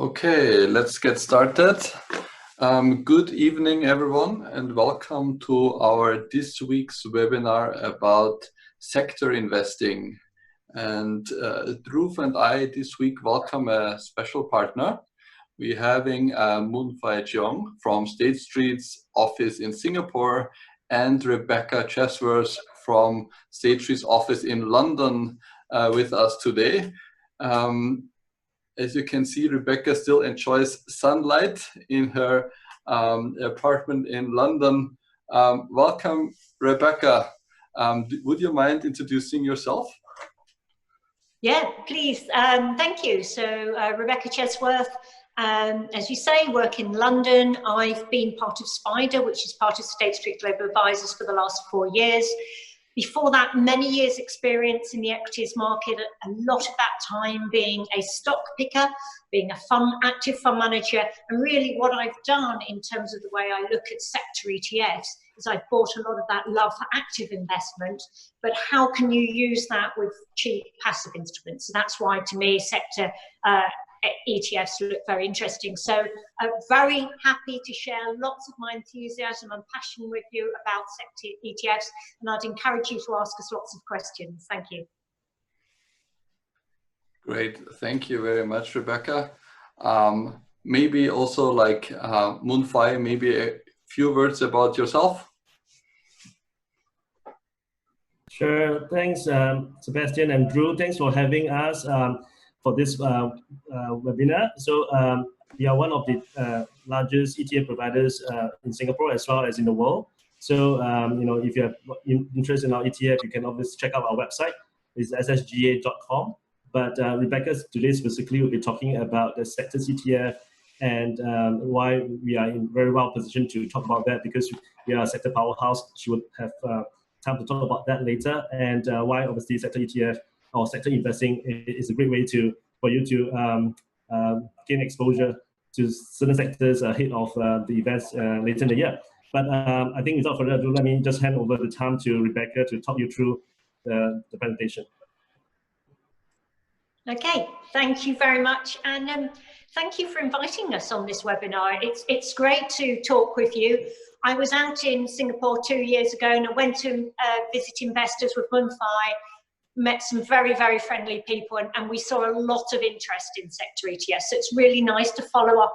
Okay, let's get started. Good evening, everyone, and welcome to our this week's webinar about sector investing. And Dhruv and I this week welcome a special partner. We're having Moonfai Cheong from State Street's office in Singapore and Rebecca Chesworth from State Street's office in London with us today. As you can see, Rebecca still enjoys sunlight in her apartment in London. Welcome, Rebecca. Would you mind introducing yourself? Yeah, please. Thank you. So, Rebecca Chesworth, as you say, work in London. I've been part of SPDR, which is part of State Street Global Advisors for the last 4 years. Before that, many years experience in the equities market, a lot of that time being a stock picker, being a active fund manager. And really what I've done in terms of the way I look at sector ETFs is I've brought a lot of that love for active investment, but how can you use that with cheap passive instruments? So that's why, to me, sector ETFs look very interesting. So I'm very happy to share lots of my enthusiasm and passion with you about sector ETFs, and I'd encourage you to ask us lots of questions. Thank you. Great, thank you very much, Rebecca. Maybe also like Moonfai, maybe a few words about yourself. Sure, thanks Sebastian and Drew. Thanks for having us for this webinar. So we are one of the largest ETF providers in Singapore as well as in the world. So if you have interest in our ETF, you can obviously check out our website. It's SSGA.com. But Rebecca today specifically will be talking about the sectors ETF and why we are in very well positioned to talk about that, because we are a sector powerhouse. She would have time to talk about that later, and why obviously sector ETF or sector investing is a great way for you to gain exposure to certain sectors ahead of the events later in the year. But I think without further ado, let me just hand over the time to Rebecca to talk you through the presentation. Okay, thank you very much, and thank you for inviting us on this webinar. It's great to talk with you. I was out in Singapore 2 years ago, and I went to visit investors with Moonfai, met some very, very friendly people, and we saw a lot of interest in sector ETFs. So it's really nice to follow up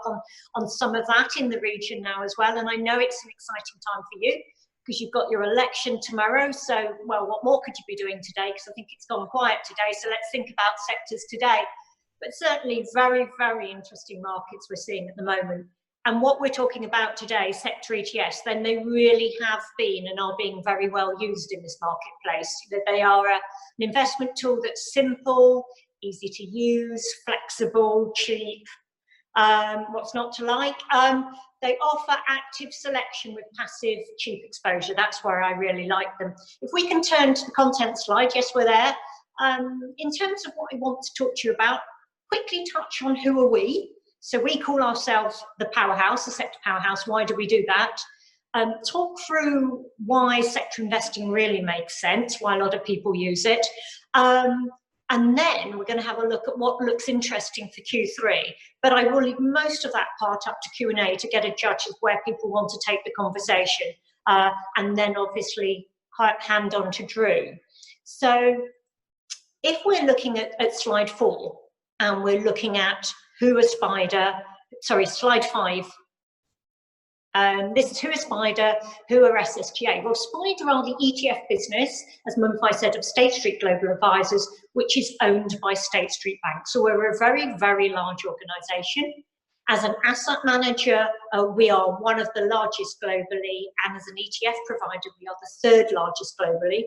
on some of that in the region now as well. And I know it's an exciting time for you because you've got your election tomorrow. So, well, what more could you be doing today? Because I think it's gone quiet today. So let's think about sectors today. But certainly very, very interesting markets we're seeing at the moment. And what we're talking about today, sector ETFs, then they really have been and are being very well used in this marketplace. They are an investment tool that's simple, easy to use, flexible, cheap. What's not to like? They offer active selection with passive, cheap exposure. That's where I really like them. If we can turn to the content slide, yes, we're there. In terms of what I want to talk to you about, quickly touch on who are we. So we call ourselves the powerhouse, the sector powerhouse. Why do we do that? Talk through why sector investing really makes sense, why a lot of people use it. And then we're going to have a look at what looks interesting for Q3. But I will leave most of that part up to Q&A to get a judge of where people want to take the conversation. And then obviously hand on to Drew. So if we're looking at slide 4, and we're looking at who is SPDR, sorry, slide 5. This is who is SPDR, who are SSGA. Well, SPDR are the ETF business, as Moonfai said, of State Street Global Advisors, which is owned by State Street Bank. So we're a very, very large organisation. As an asset manager, we are one of the largest globally, and as an ETF provider, we are the 3rd largest globally.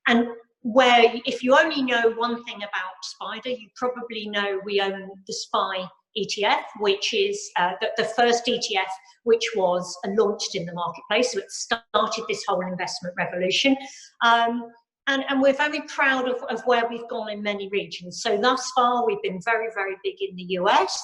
And where, if you only know one thing about SPDR, you probably know we own the SPY ETF, which is the first ETF which was launched in the marketplace. So it started this whole investment revolution. And we're very proud of where we've gone in many regions. So thus far, we've been very, very big in the US.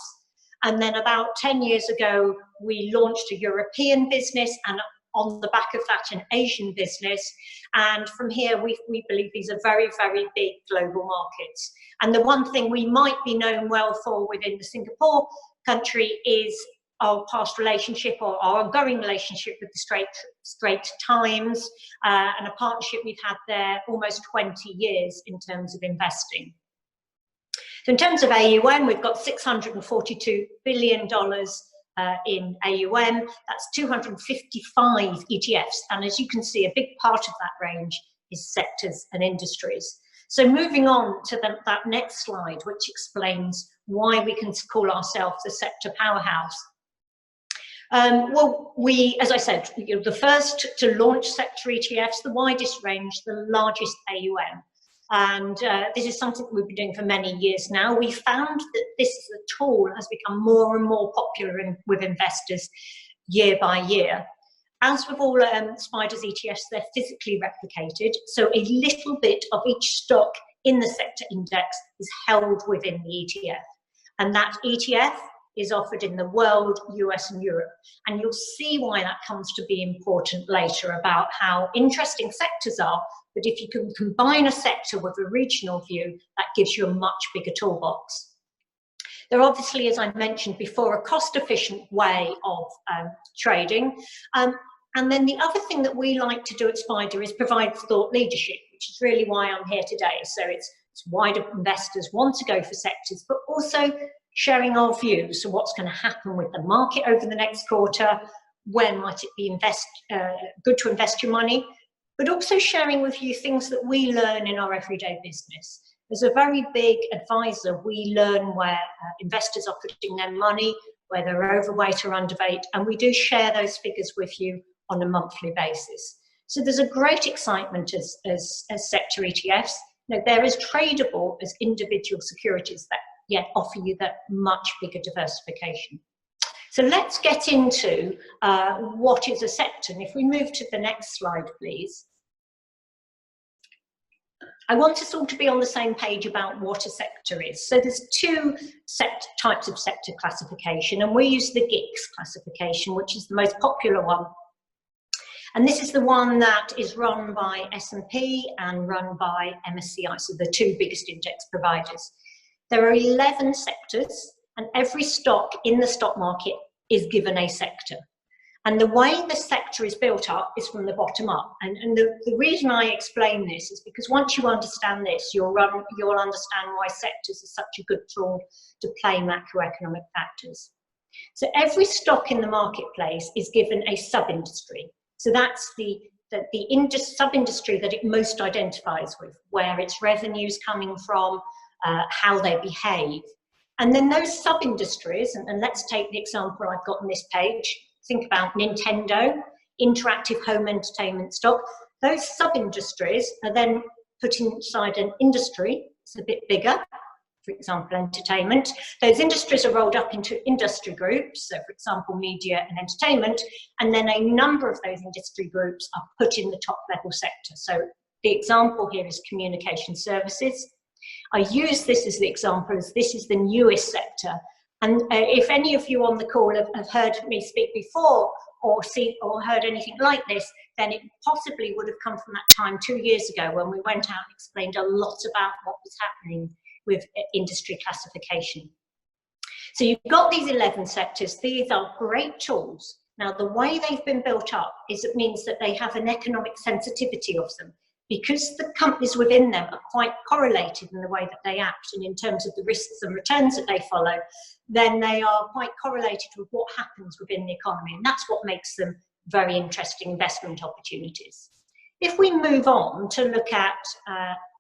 And then about 10 years ago, we launched a European business, and on the back of that, an Asian business. And from here, we believe these are very, very big global markets. And the one thing we might be known well for within the Singapore country is our past relationship or our ongoing relationship with the Straits Times, and a partnership we've had there almost 20 years in terms of investing. So in terms of AUM, we've got $642 billion in AUM. That's 255 ETFs. And as you can see, a big part of that range is sectors and industries. So moving on to that next slide, which explains why we can call ourselves a sector powerhouse. Well, as I said, the first to launch sector ETFs, the widest range, the largest AUM. And this is something we've been doing for many years now. We found that this as a tool has become more and more popular with investors year by year. As with all SPDR's ETFs, they're physically replicated. So a little bit of each stock in the sector index is held within the ETF. And that ETF is offered in the world, US and Europe. And you'll see why that comes to be important later about how interesting sectors are. But if you can combine a sector with a regional view, that gives you a much bigger toolbox. They're obviously, as I mentioned before, a cost-efficient way of trading. And then the other thing that we like to do at SPDR is provide thought leadership, which is really why I'm here today. So it's why do investors want to go for sectors, but also sharing our views. So what's going to happen with the market over the next quarter? When might it be good to invest your money? But also sharing with you things that we learn in our everyday business. As a very big advisor, we learn where investors are putting their money, where they're overweight or underweight, and we do share those figures with you on a monthly basis. So there's a great excitement as sector ETFs. Now, they're as tradable as individual securities that yet offer you that much bigger diversification. So let's get into what is a sector. And if we move to the next slide, please. I want us all to be on the same page about what a sector is. So there's two types of sector classification, and we use the GICS classification, which is the most popular one. And this is the one that is run by S&P and run by MSCI, so the two biggest index providers. There are 11 sectors, and every stock in the stock market is given a sector. And the way the sector is built up is from the bottom up. And the reason I explain this is because once you understand this, you'll understand why sectors are such a good tool to play macroeconomic factors. So every stock in the marketplace is given a sub-industry. So that's the sub-industry that it most identifies with, where its revenue's coming from, how they behave. And then those sub-industries, and let's take the example I've got on this page. Think about Nintendo, interactive home entertainment stock. Those sub-industries are then put inside an industry. It's a bit bigger, for example, entertainment. Those industries are rolled up into industry groups. So for example, media and entertainment. And then a number of those industry groups are put in the top level sector. So the example here is communication services. I use this as the example as this is the newest sector. And if any of you on the call have heard me speak before or heard anything like this, then it possibly would have come from that time 2 years ago when we went out and explained a lot about what was happening with industry classification. So you've got these 11 sectors. These are great tools. Now, the way they've been built up is it means that they have an economic sensitivity of them. Because the companies within them are quite correlated in the way that they act and in terms of the risks and returns that they follow, then they are quite correlated with what happens within the economy. And that's what makes them very interesting investment opportunities. If we move on to look at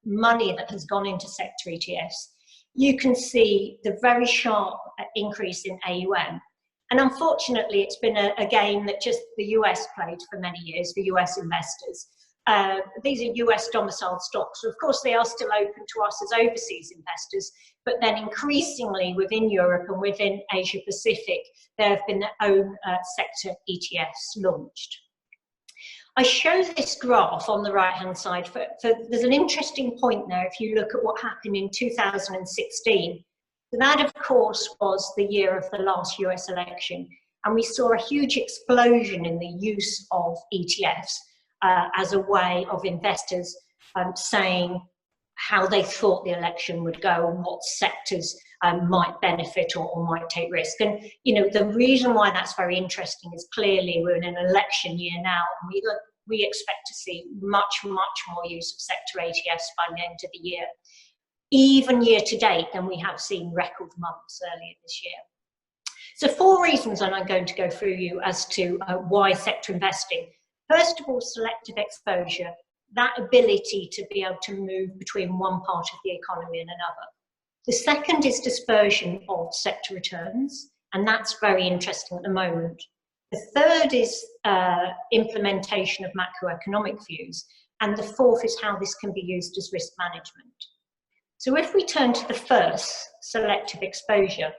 money that has gone into sector ETFs, you can see the very sharp increase in AUM. And unfortunately, it's been a game that just the US played for many years, for US investors. These are US domiciled stocks. So of course, they are still open to us as overseas investors, but then increasingly within Europe and within Asia Pacific, there have been their own sector ETFs launched. I show this graph on the right-hand side. There's an interesting point there if you look at what happened in 2016. That, of course, was the year of the last US election, and we saw a huge explosion in the use of ETFs. As a way of investors saying, how they thought the election would go and what sectors might benefit or might take risk. And, you know, the reason why that's very interesting is clearly we're in an election year now, and we expect to see much, much more use of sector ETFs by the end of the year, even year to date, than we have seen record months earlier this year. So 4 reasons, and I'm going to go through you as to why sector investing. First of all, selective exposure, that ability to be able to move between one part of the economy and another. The second is dispersion of sector returns, and that's very interesting at the moment. The third is implementation of macroeconomic views, and the fourth is how this can be used as risk management. So if we turn to the first, selective exposure,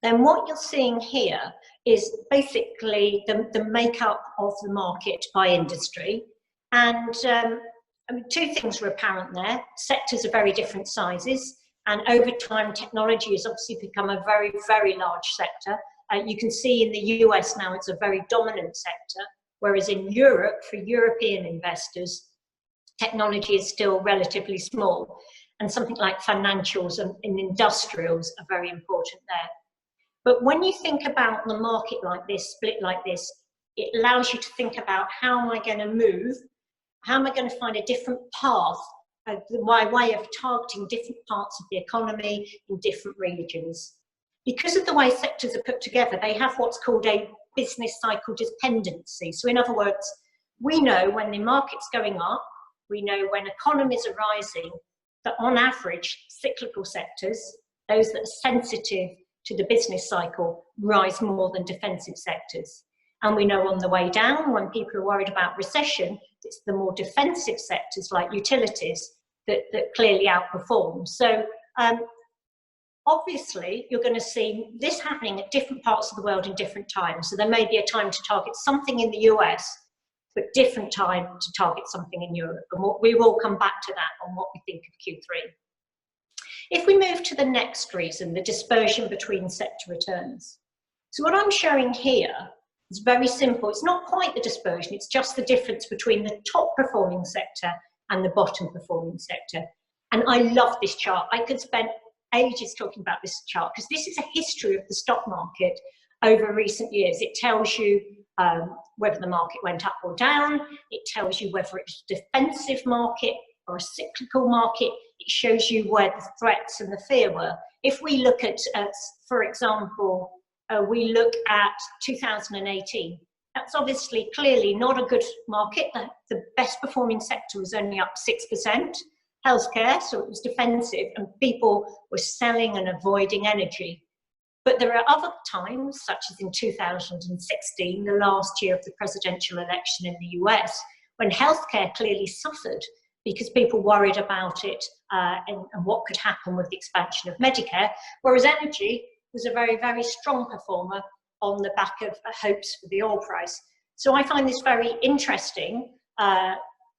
then what you're seeing here is basically the makeup of the market by industry. And I mean, 2 things were apparent there. Sectors are very different sizes, and over time, technology has obviously become a very, very large sector. You can see in the US now it's a very dominant sector, whereas in Europe, for European investors, technology is still relatively small, and something like financials and industrials are very important there. But when you think about the market like this, split like this, it allows you to think about, how am I going to move? How am I going to find a different path, my way of targeting different parts of the economy in different regions? Because of the way sectors are put together, they have what's called a business cycle dependency. So in other words, we know when the market's going up, we know when economies are rising, that on average, cyclical sectors, those that are sensitive to the business cycle, rise more than defensive sectors. And we know on the way down, when people are worried about recession, it's the more defensive sectors like utilities that clearly outperform. So obviously, you're going to see this happening at different parts of the world in different times. So there may be a time to target something in the US, but different time to target something in Europe. And we will come back to that on what we think of Q3. If we move to the next reason, the dispersion between sector returns. So what I'm showing here is very simple. It's not quite the dispersion, it's just the difference between the top performing sector and the bottom performing sector. And I love this chart. I could spend ages talking about this chart because this is a history of the stock market over recent years. It tells you whether the market went up or down. It tells you whether it's a defensive market or a cyclical market. It shows you where the threats and the fear were. If we look at, for example, we look at 2018, that's obviously clearly not a good market. The best performing sector was only up 6%, healthcare, so it was defensive, and people were selling and avoiding energy. But there are other times, such as in 2016, the last year of the presidential election in the US, when healthcare clearly suffered because people worried about it and what could happen with the expansion of Medicare, whereas energy was a very, very strong performer on the back of hopes for the oil price. So I find this very interesting.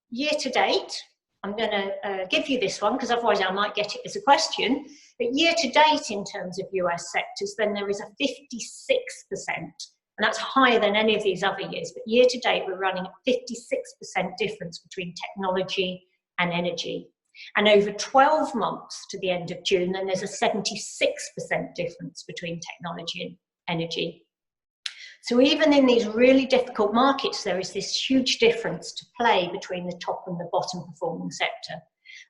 Year to date, I'm going to give you this one because otherwise I might get it as a question. But year to date, in terms of US sectors, then there is a 56%, and that's higher than any of these other years. But year to date, we're running a 56% difference between technology and energy. And over 12 months to the end of June, then there's a 76% difference between technology and energy. So even in these really difficult markets, there is this huge difference to play between the top and the bottom performing sector.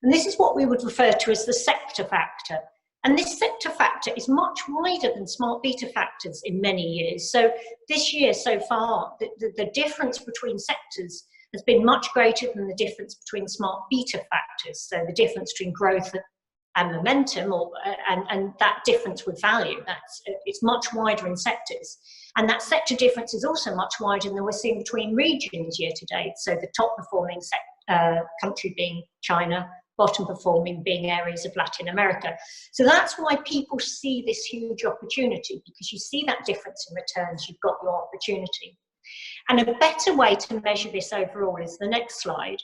And this is what we would refer to as the sector factor. And this sector factor is much wider than smart beta factors in many years. So this year so far, the difference between sectors has been much greater than the difference between smart beta factors. So the difference between growth and momentum, and that difference with value, it's much wider in sectors. And that sector difference is also much wider than we're seeing between regions year to date. So the top performing country being China, bottom performing being areas of Latin America. So that's why people see this huge opportunity, because you see that difference in returns, you've got your opportunity. And a better way to measure this overall is the next slide,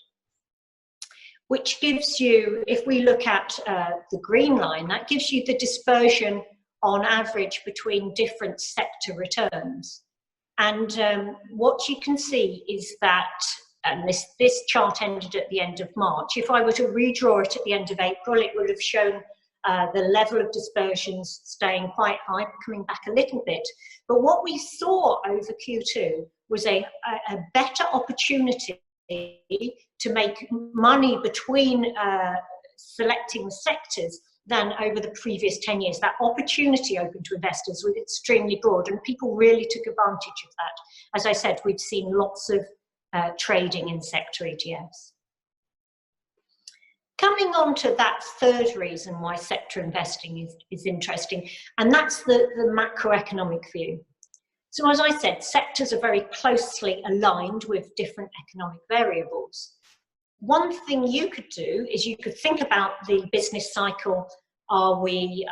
which gives you, if we look at the green line, that gives you the dispersion on average between different sector returns. And what you can see is that and this chart ended at the end of March. If I were to redraw it at the end of April, it would have shown the level of dispersions staying quite high, coming back a little bit. But what we saw over Q2 was a better opportunity to make money between selecting sectors than over the previous 10 years. That opportunity open to investors was extremely broad, and people really took advantage of that. As I said, we've seen lots of trading in sector ETFs. Coming on to that third reason why sector investing is interesting, and that's the macroeconomic view. So as I said, sectors are very closely aligned with different economic variables. One thing you could do is you could think about the business cycle. Are we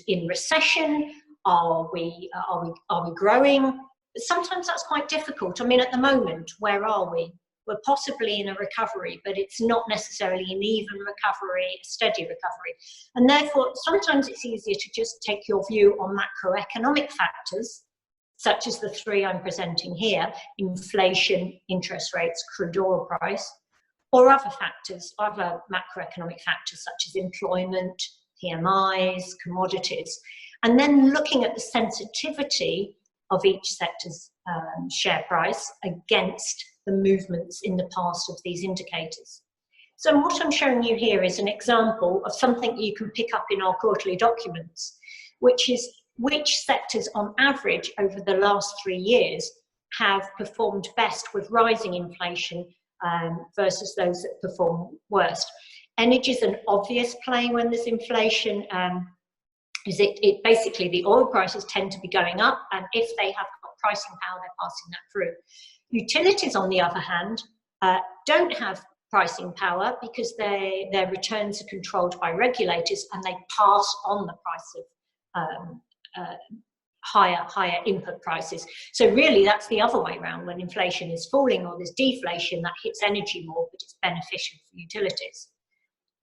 in recession? Are we growing? Sometimes that's quite difficult. I mean, at the moment, where are we? We're possibly in a recovery, but it's not necessarily an even recovery, a steady recovery. And therefore, sometimes it's easier to just take your view on macroeconomic factors, such as the three I'm presenting here: inflation, interest rates, crude oil price, or other factors, other macroeconomic factors such as employment, PMIs, commodities, and then looking at the sensitivity of each sector's share price against the movements in the past of these indicators. So what I'm showing you here is an example of something you can pick up in our quarterly documents, which is which sectors on average over the last 3 years have performed best with rising inflation versus those that perform worst. Energy is an obvious play when there's inflation. It basically, the oil prices tend to be going up, and if they have got pricing power, they're passing that through. Utilities, on the other hand, don't have pricing power because their returns are controlled by regulators, and they pass on the price of higher input prices. So really, that's the other way around. When inflation is falling or there's deflation, that hits energy more, but it's beneficial for utilities.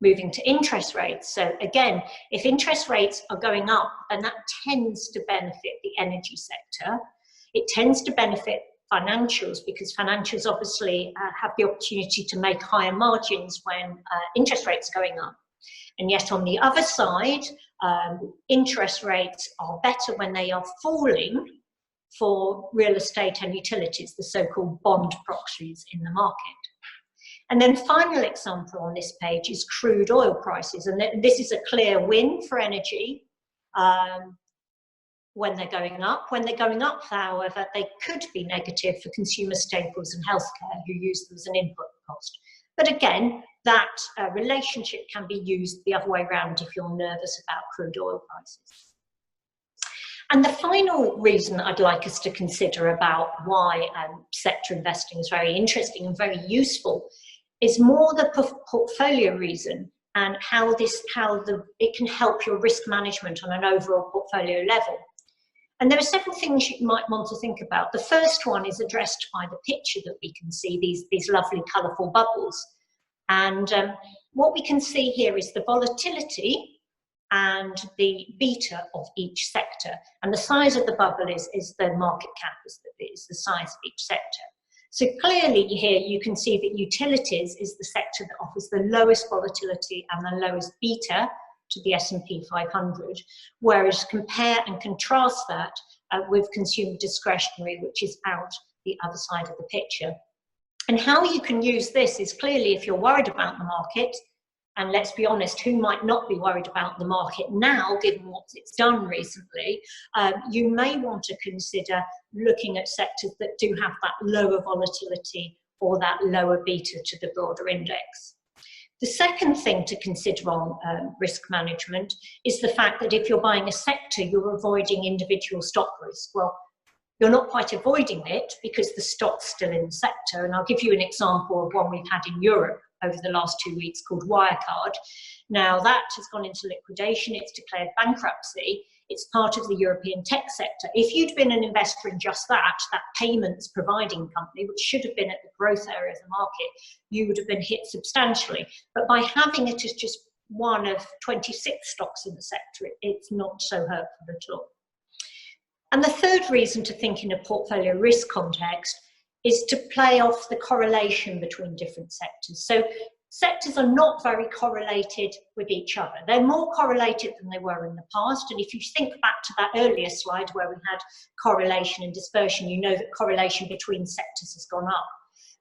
Moving to interest rates. So again, if interest rates are going up, then that tends to benefit the energy sector. It tends to benefit financials because financials obviously have the opportunity to make higher margins when interest rates are going up. And yet on the other side, interest rates are better when they are falling for real estate and utilities, the so-called bond proxies in the market. And then final example on this page is crude oil prices. And this is a clear win for energy when they're going up. When they're going up, however, they could be negative for consumer staples and healthcare who use them as an input cost. But again, that relationship can be used the other way around if you're nervous about crude oil prices. And the final reason I'd like us to consider about why sector investing is very interesting and very useful is more the portfolio reason and how it can help your risk management on an overall portfolio level. And there are several things you might want to think about. The first one is addressed by the picture that we can see, these lovely colourful bubbles. And what we can see here is the volatility and the beta of each sector. And the size of the bubble is the market cap, is the size of each sector. So clearly here you can see that utilities is the sector that offers the lowest volatility and the lowest beta to the S&P 500, whereas compare and contrast that with consumer discretionary, which is out the other side of the picture. And how you can use this is clearly if you're worried about the market, and let's be honest, who might not be worried about the market now, given what it's done recently, you may want to consider looking at sectors that do have that lower volatility or that lower beta to the broader index. The second thing to consider on risk management is the fact that if you're buying a sector, you're avoiding individual stock risk. Well, you're not quite avoiding it because the stock's still in the sector. And I'll give you an example of one we've had in Europe over the last 2 weeks called Wirecard. Now that has gone into liquidation, it's declared bankruptcy, it's part of the European tech sector. If you'd been an investor in just that payments providing company, which should have been at the growth area of the market, you would have been hit substantially. But by having it as just one of 26 stocks in the sector, it's not so hurtful at all. And the third reason to think in a portfolio risk context is to play off the correlation between different sectors. So sectors are not very correlated with each other. They're more correlated than they were in the past. And if you think back to that earlier slide where we had correlation and dispersion, you know that correlation between sectors has gone up.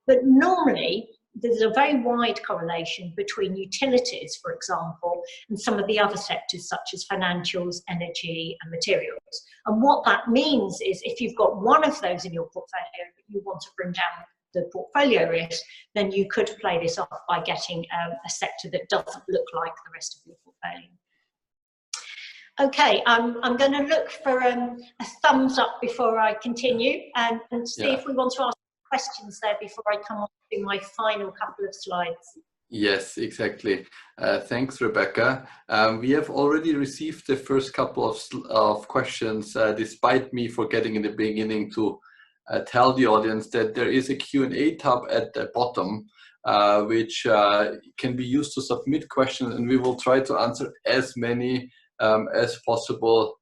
But normally, there's a very wide correlation between utilities, for example, and some of the other sectors such as financials, energy and materials. And what that means is if you've got one of those in your portfolio, but you want to bring down the portfolio risk, then you could play this off by getting a sector that doesn't look like the rest of your portfolio. Okay, I'm going to look for a thumbs up before I continue and see if we want to ask questions there before I come on to my final couple of slides. Yes, exactly. Thanks, Rebecca. We have already received the first couple of questions, despite me forgetting in the beginning to tell the audience that there is a Q&A tab at the bottom, which can be used to submit questions, and we will try to answer as many as possible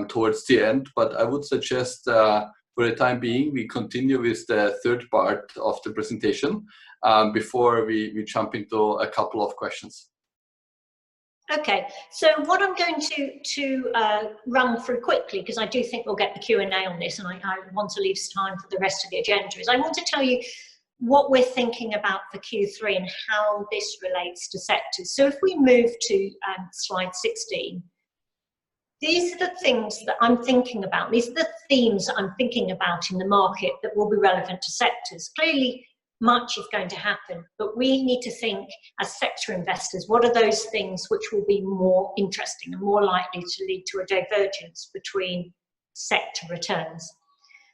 towards the end. But I would suggest for the time being, we continue with the third part of the presentation before we jump into a couple of questions. Okay, so what I'm going to run through quickly, because I do think we'll get the Q&A on this, and I want to leave time for the rest of the agenda, is I want to tell you what we're thinking about for Q3 and how this relates to sectors. So if we move to slide 16, these are the things that I'm thinking about. These are the themes that I'm thinking about in the market that will be relevant to sectors. Clearly, much is going to happen, but we need to think as sector investors, what are those things which will be more interesting and more likely to lead to a divergence between sector returns?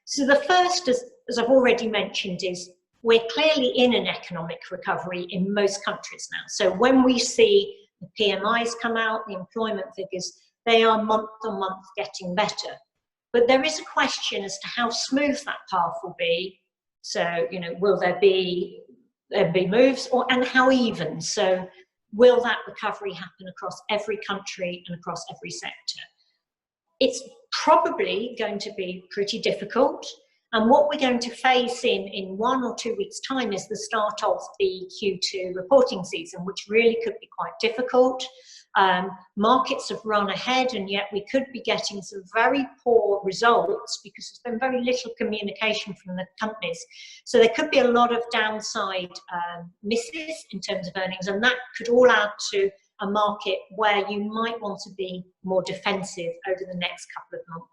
So the first, as I've already mentioned, is we're clearly in an economic recovery in most countries now. So when we see the PMIs come out, the employment figures, they are month on month getting better. But there is a question as to how smooth that path will be. So, you know, will there be moves, and how even? So will that recovery happen across every country and across every sector? It's probably going to be pretty difficult. And what we're going to face in 1 or 2 weeks' time is the start of the Q2 reporting season, which really could be quite difficult. Markets have run ahead, and yet we could be getting some very poor results because there's been very little communication from the companies. So there could be a lot of downside misses in terms of earnings, and that could all add to a market where you might want to be more defensive over the next couple of months.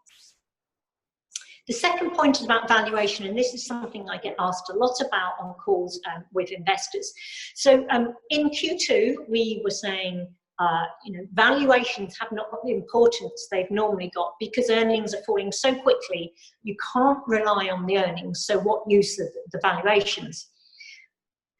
The second point is about valuation, and this is something I get asked a lot about on calls with investors. So in Q2, we were saying, you know, valuations have not got the importance they've normally got because earnings are falling so quickly, you can't rely on the earnings, so what use of the valuations?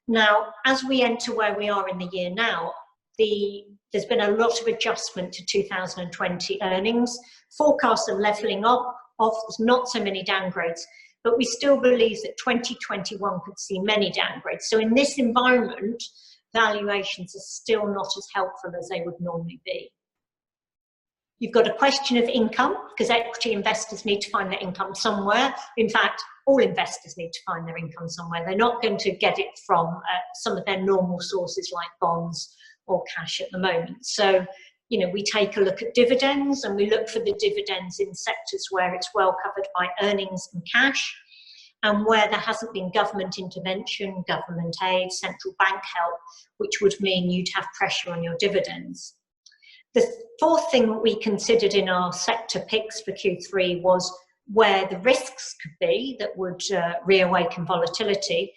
Now, as we enter where we are in the year now, there's been a lot of adjustment to 2020 earnings. Forecasts are levelling off, there's not so many downgrades, but we still believe that 2021 could see many downgrades. So in this environment, valuations are still not as helpful as they would normally be. You've got a question of income, because equity investors need to find their income somewhere. In fact, all investors need to find their income somewhere. They're not going to get it from some of their normal sources like bonds or cash at the moment. So, you know, we take a look at dividends, and we look for the dividends in sectors where it's well covered by earnings and cash, and where there hasn't been government intervention, government aid, central bank help, which would mean you'd have pressure on your dividends. The fourth thing that we considered in our sector picks for Q3 was where the risks could be that would reawaken volatility.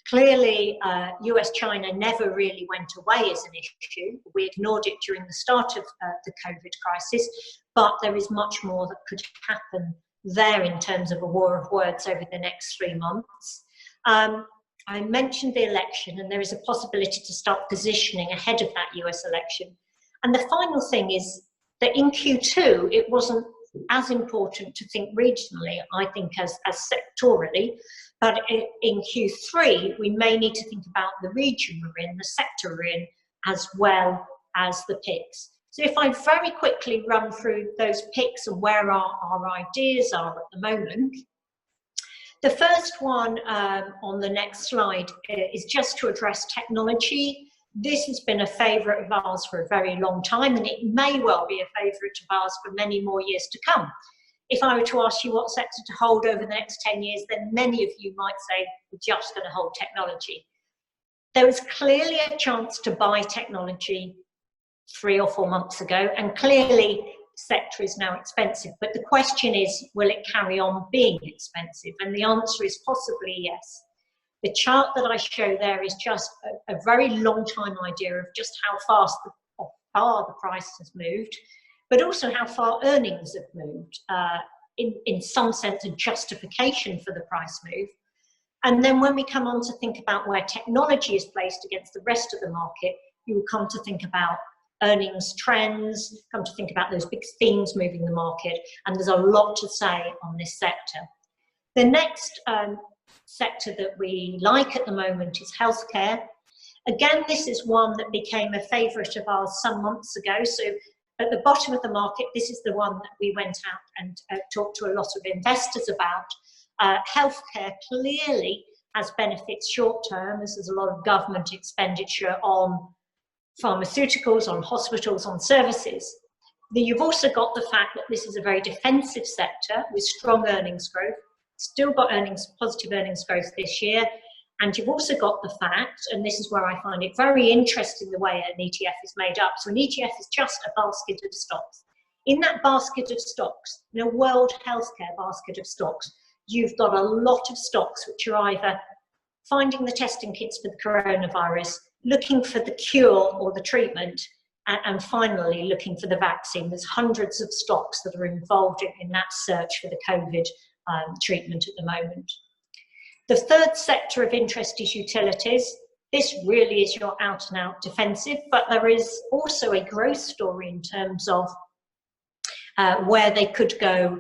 Clearly, US-China never really went away as an issue. We ignored it during the start of the COVID crisis, but there is much more that could happen there in terms of a war of words over the next 3 months. I mentioned the election, and there is a possibility to start positioning ahead of that US election. And the final thing is that in Q2, it wasn't as important to think regionally, I think, as sectorally, but in Q3, we may need to think about the region we're in, the sector we're in, as well as the picks. So if I very quickly run through those picks and where our ideas are at the moment. The first one on the next slide is just to address technology. This has been a favourite of ours for a very long time, and it may well be a favourite of ours for many more years to come. If I were to ask you what sector to hold over the next 10 years, then many of you might say, we're just going to hold technology. There was clearly a chance to buy technology 3 or 4 months ago, and clearly the sector is now expensive. But the question is, will it carry on being expensive? And the answer is possibly yes. The chart that I show there is just a very long time idea of just how far the price has moved, but also how far earnings have moved. In some sense, a justification for the price move. And then when we come on to think about where technology is placed against the rest of the market, you will come to think about earnings trends, come to think about those big themes moving the market, and there's a lot to say on this sector. The next sector that we like at the moment is healthcare. Again, this is one that became a favourite of ours some months ago. So at the bottom of the market, this is the one that we went out and talked to a lot of investors about. Healthcare clearly has benefits short term, as there's a lot of government expenditure on pharmaceuticals, on hospitals, on services. You've also got the fact that this is a very defensive sector with strong earnings growth. Still got positive earnings growth this year. And you've also got the fact, and this is where I find it very interesting the way an ETF is made up. So an ETF is just a basket of stocks. In that basket of stocks, in a world healthcare basket of stocks, you've got a lot of stocks which are either finding the testing kits for the coronavirus, looking for the cure or the treatment, and finally looking for the vaccine. There's hundreds of stocks that are involved in that search for the COVID treatment at the moment. The third sector of interest is utilities. This really is your out and out defensive, but there is also a growth story in terms of where they could go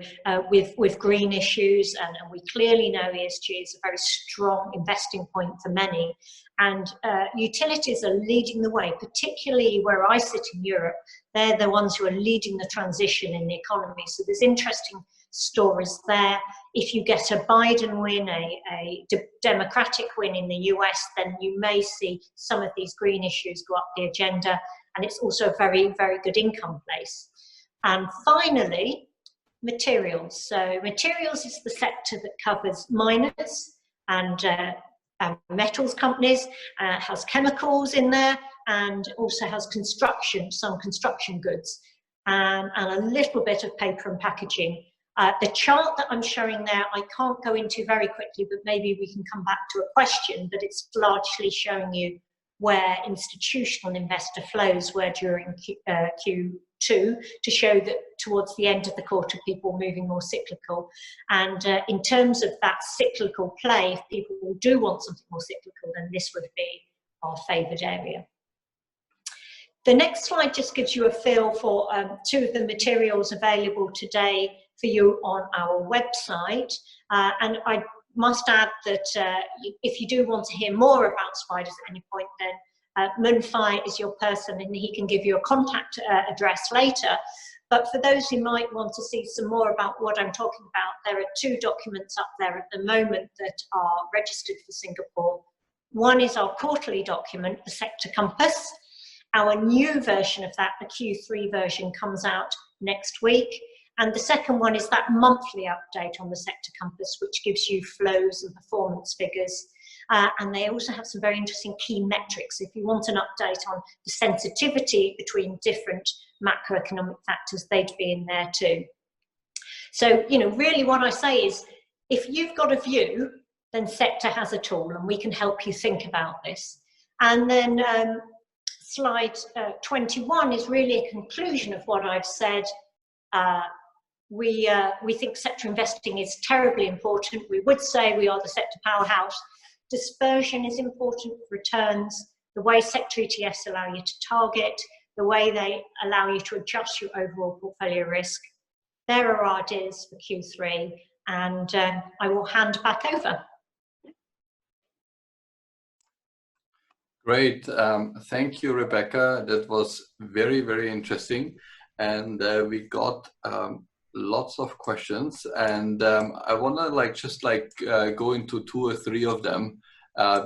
with green issues, and we clearly know ESG is a very strong investing point for many, and utilities are leading the way, particularly where I sit in Europe. They're the ones who are leading the transition in the economy, so there's interesting stories there. If you get a Biden win, a Democratic win in the US, then you may see some of these green issues go up the agenda, and it's also a very, very good income place. And finally, materials. So materials is the sector that covers miners and metals companies, has chemicals in there, and also has construction, some construction goods, and a little bit of paper and packaging. The chart that I'm showing there, I can't go into very quickly, but maybe we can come back to a question, but it's largely showing you where institutional investor flows were during Q2, to show that towards the end of the quarter, people were moving more cyclical. And in terms of that cyclical play, if people do want something more cyclical, then this would be our favoured area. The next slide just gives you a feel for two of the materials available today for you on our website. And I must add that if you do want to hear more about spiders at any point, then Munfai is your person, and he can give you a contact address later. But for those who might want to see some more about what I'm talking about, there are two documents up there at the moment that are registered for Singapore. One is our quarterly document, the Sector Compass. Our new version of that, the Q3 version, comes out next week. And the second one is that monthly update on the Sector Compass, which gives you flows and performance figures. And they also have some very interesting key metrics. If you want an update on the sensitivity between different macroeconomic factors, they'd be in there too. So, you know, really what I say is, if you've got a view, then Sector has a tool, and we can help you think about this. And then slide 21 is really a conclusion of what I've said. We think sector investing is terribly important. We would say we are the sector powerhouse. Dispersion is important for returns. The way sector ETFs allow you to target, the way they allow you to adjust your overall portfolio risk. There are our ideas for Q3, and I will hand back over. Great. Thank you, Rebecca. That was very, very interesting. And we got lots of questions, and I want to just go into 2 or 3 of them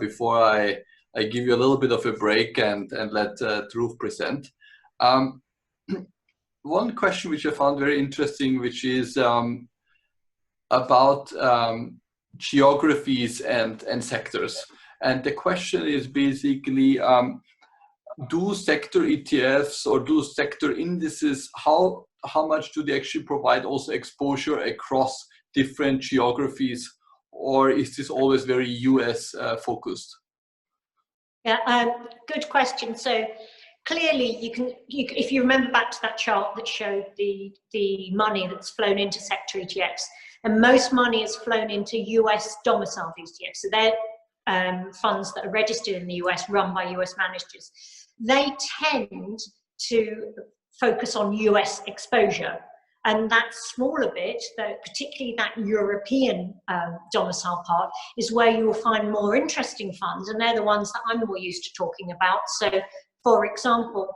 before I give you a little bit of a break and let Dhruv present. One question which I found very interesting, which is about geographies and sectors. And the question is basically, do sector ETFs or do sector indices, how much do they actually provide also exposure across different geographies, or is this always very US focused? Yeah, good question. So clearly, you if you remember back to that chart that showed the money that's flown into sector ETFs, and most money has flown into US domiciled ETFs. So they're funds that are registered in the US, run by US managers. They tend to focus on US exposure. And that smaller bit, particularly that European domicile part, is where you will find more interesting funds, and they're the ones that I'm more used to talking about. So, for example,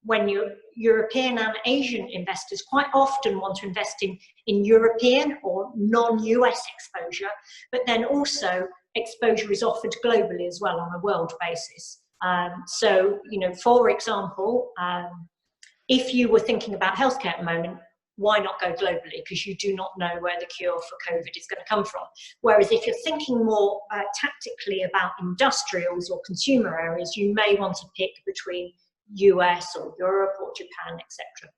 when European and Asian investors quite often want to invest in European or non-US exposure, but then also exposure is offered globally as well on a world basis. So, for example, if you were thinking about healthcare at the moment, why not go globally? Because you do not know where the cure for COVID is going to come from. Whereas if you're thinking more tactically about industrials or consumer areas, you may want to pick between US or Europe or Japan, etc.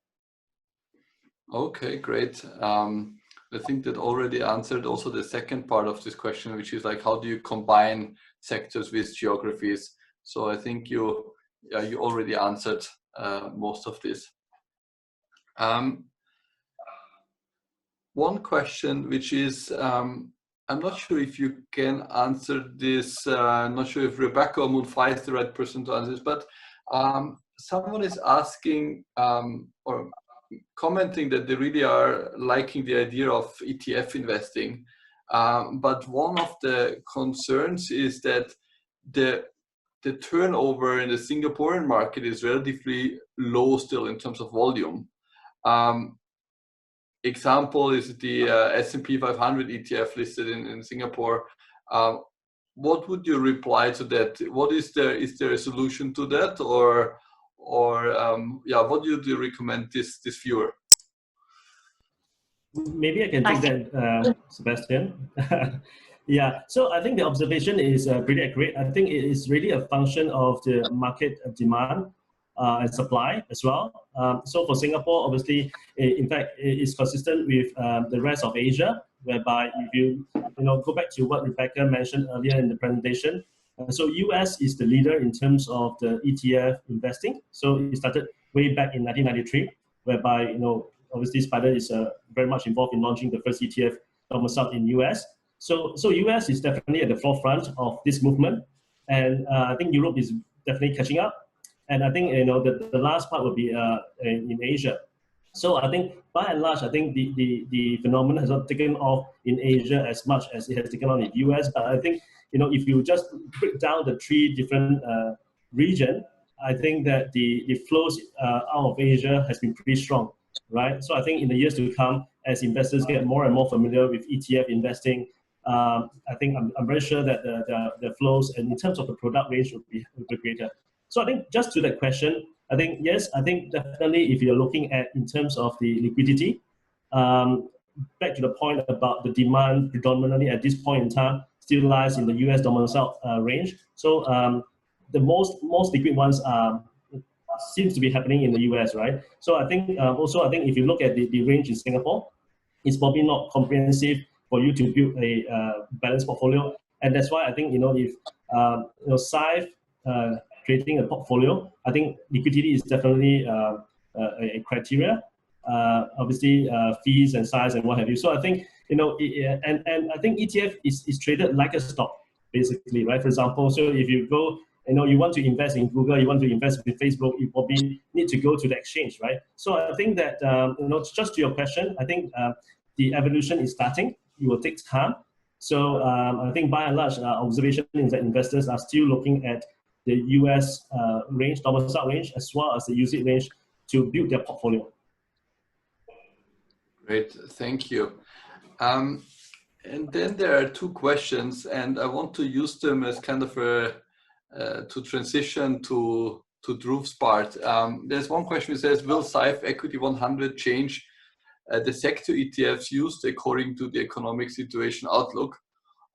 Okay, great. I think that already answered also the second part of this question, which is how do you combine sectors with geographies? So I think you already answered most of this. One question, which is, I'm not sure if you can answer this. I'm not sure if Rebecca or Moonfai is the right person to answer this, but someone is asking or commenting that they really are liking the idea of ETF investing. But one of the concerns is that the turnover in the Singaporean market is relatively low still in terms of volume. Example is the S&P 500 ETF listed in Singapore. What would you reply to that? Is there a solution to that, or what do you recommend this viewer? Maybe I can take that, Sebastian. Yeah, so I think the observation is pretty accurate. I think it is really a function of the market demand and supply as well. So for Singapore, obviously, in fact, it is consistent with the rest of Asia, whereby if you go back to what Rebecca mentioned earlier in the presentation, so US is the leader in terms of the ETF investing. So it started way back in 1993, whereby obviously Spider is very much involved in launching the first ETF domiciled in US. So US is definitely at the forefront of this movement, and I think Europe is definitely catching up. And I think the last part would be in Asia. So I think by and large, I think the phenomenon has not taken off in Asia as much as it has taken on in the US. But I think if you just break down the 3 different regions, I think that the flows out of Asia has been pretty strong, right? So I think in the years to come, as investors get more and more familiar with ETF investing, I think I'm very sure that the flows and in terms of the product range will be greater. So I think just to that question, I think yes, I think definitely if you're looking at in terms of the liquidity, back to the point about the demand predominantly at this point in time still lies in the US domicile range. So the most liquid ones seems to be happening in the US, right? So I think also I think if you look at the range in Singapore, it's probably not comprehensive for you to build a balanced portfolio, and that's why I think if Syfe creating a portfolio, I think liquidity is definitely a criteria. Obviously, fees and size and what have you. So I think and I think ETF is traded like a stock, basically, right? For example, so if you go, you want to invest in Google, you want to invest in Facebook, you probably need to go to the exchange, right? So I think that just to your question, I think the evolution is starting. It will take time. So I think by and large, observation is that investors are still looking at the US range, domicile range, as well as the UCITS range to build their portfolio. Great, thank you. And then there are two questions, and I want to use them as kind of a to transition to Dhruv's part. There's one question that says, will Syfe Equity 100 change the sector ETFs used according to the economic situation outlook,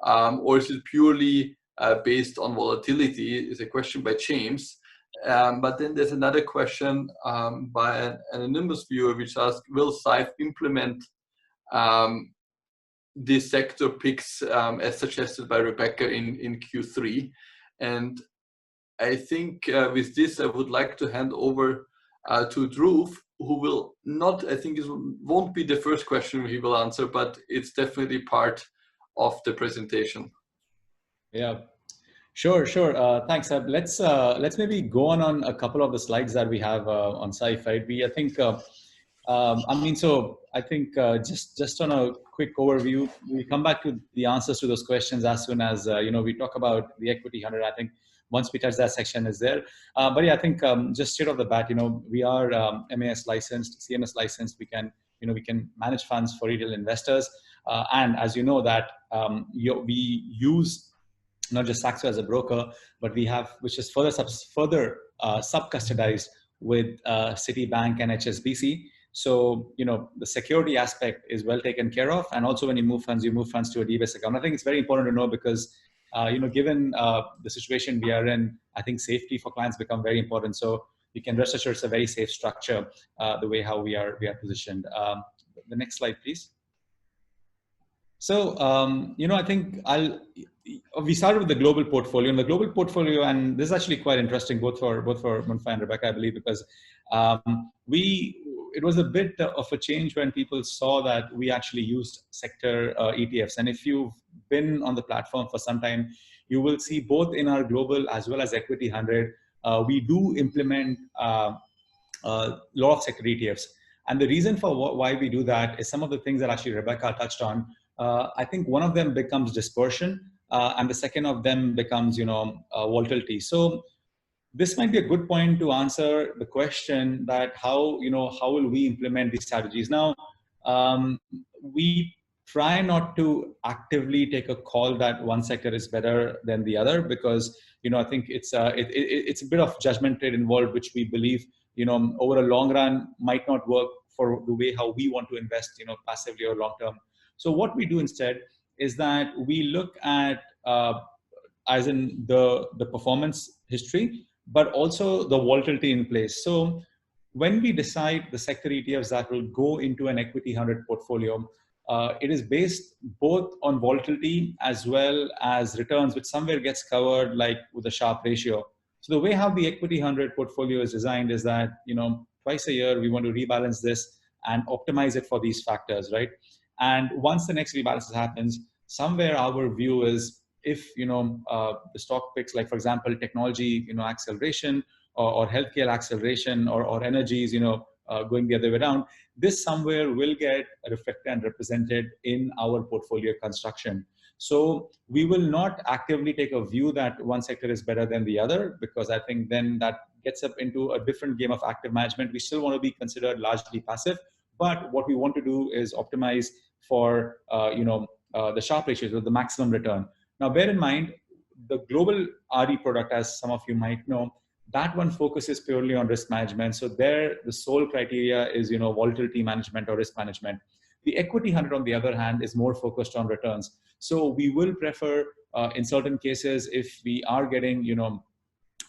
or is it purely based on volatility? Is a question by James. But then there's another question by an anonymous viewer which asks, will Syfe implement the sector picks as suggested by Rebecca in Q3? And I think with this, I would like to hand over to Dhruv, who will not, I think it won't be the first question he will answer, but it's definitely part of the presentation. Yeah, sure. Thanks. Let's maybe go on a couple of the slides that we have on Syfe, right? I think just on a quick overview, we come back to the answers to those questions as soon as we talk about the equity 100. I think once we touch that section is there. But yeah, I think just straight off the bat, we are MAS licensed, CMS licensed. We can manage funds for retail investors, and as you know that we use not just Saxo as a broker, but we have, which is further sub-custodized with Citibank and HSBC. So, the security aspect is well taken care of. And also when you move funds to a DBS account. I think it's very important to know because, given the situation we are in, I think safety for clients become very important. So you can rest assured it's a very safe structure, the way how we are positioned. The next slide, please. So, I think we started with the global portfolio, and this is actually quite interesting, both for Munfa and Rebecca, I believe, because it was a bit of a change when people saw that we actually used sector ETFs. And if you've been on the platform for some time, you will see both in our global as well as equity 100, we do implement a lot of sector ETFs. And the reason for why we do that is some of the things that actually Rebecca touched on. I think one of them becomes dispersion, and the second of them becomes, volatility. So this might be a good point to answer the question that how will we implement these strategies? Now, we try not to actively take a call that one sector is better than the other because, I think it's a bit of judgment trade involved, which we believe, over a long run might not work for the way how we want to invest, passively or long term. So what we do instead is that we look at, as in the performance history, but also the volatility in place. So when we decide the sector ETFs that will go into an equity 100 portfolio, it is based both on volatility as well as returns, which somewhere gets covered like with a Sharpe ratio. So the way how the equity 100 portfolio is designed is that, twice a year, we want to rebalance this and optimize it for these factors, right? And once the next rebalance happens, somewhere our view is if, the stock picks, like for example, technology, acceleration or healthcare acceleration or energies, going the other way around, this somewhere will get reflected and represented in our portfolio construction. So we will not actively take a view that one sector is better than the other, because I think then that gets up into a different game of active management. We still want to be considered largely passive, but what we want to do is optimize for, the Sharpe ratios or the maximum return. Now, bear in mind, the global RE product, as some of you might know, that one focuses purely on risk management. So there, the sole criteria is, volatility management or risk management. The equity 100, on the other hand, is more focused on returns. So we will prefer, in certain cases, if we are getting,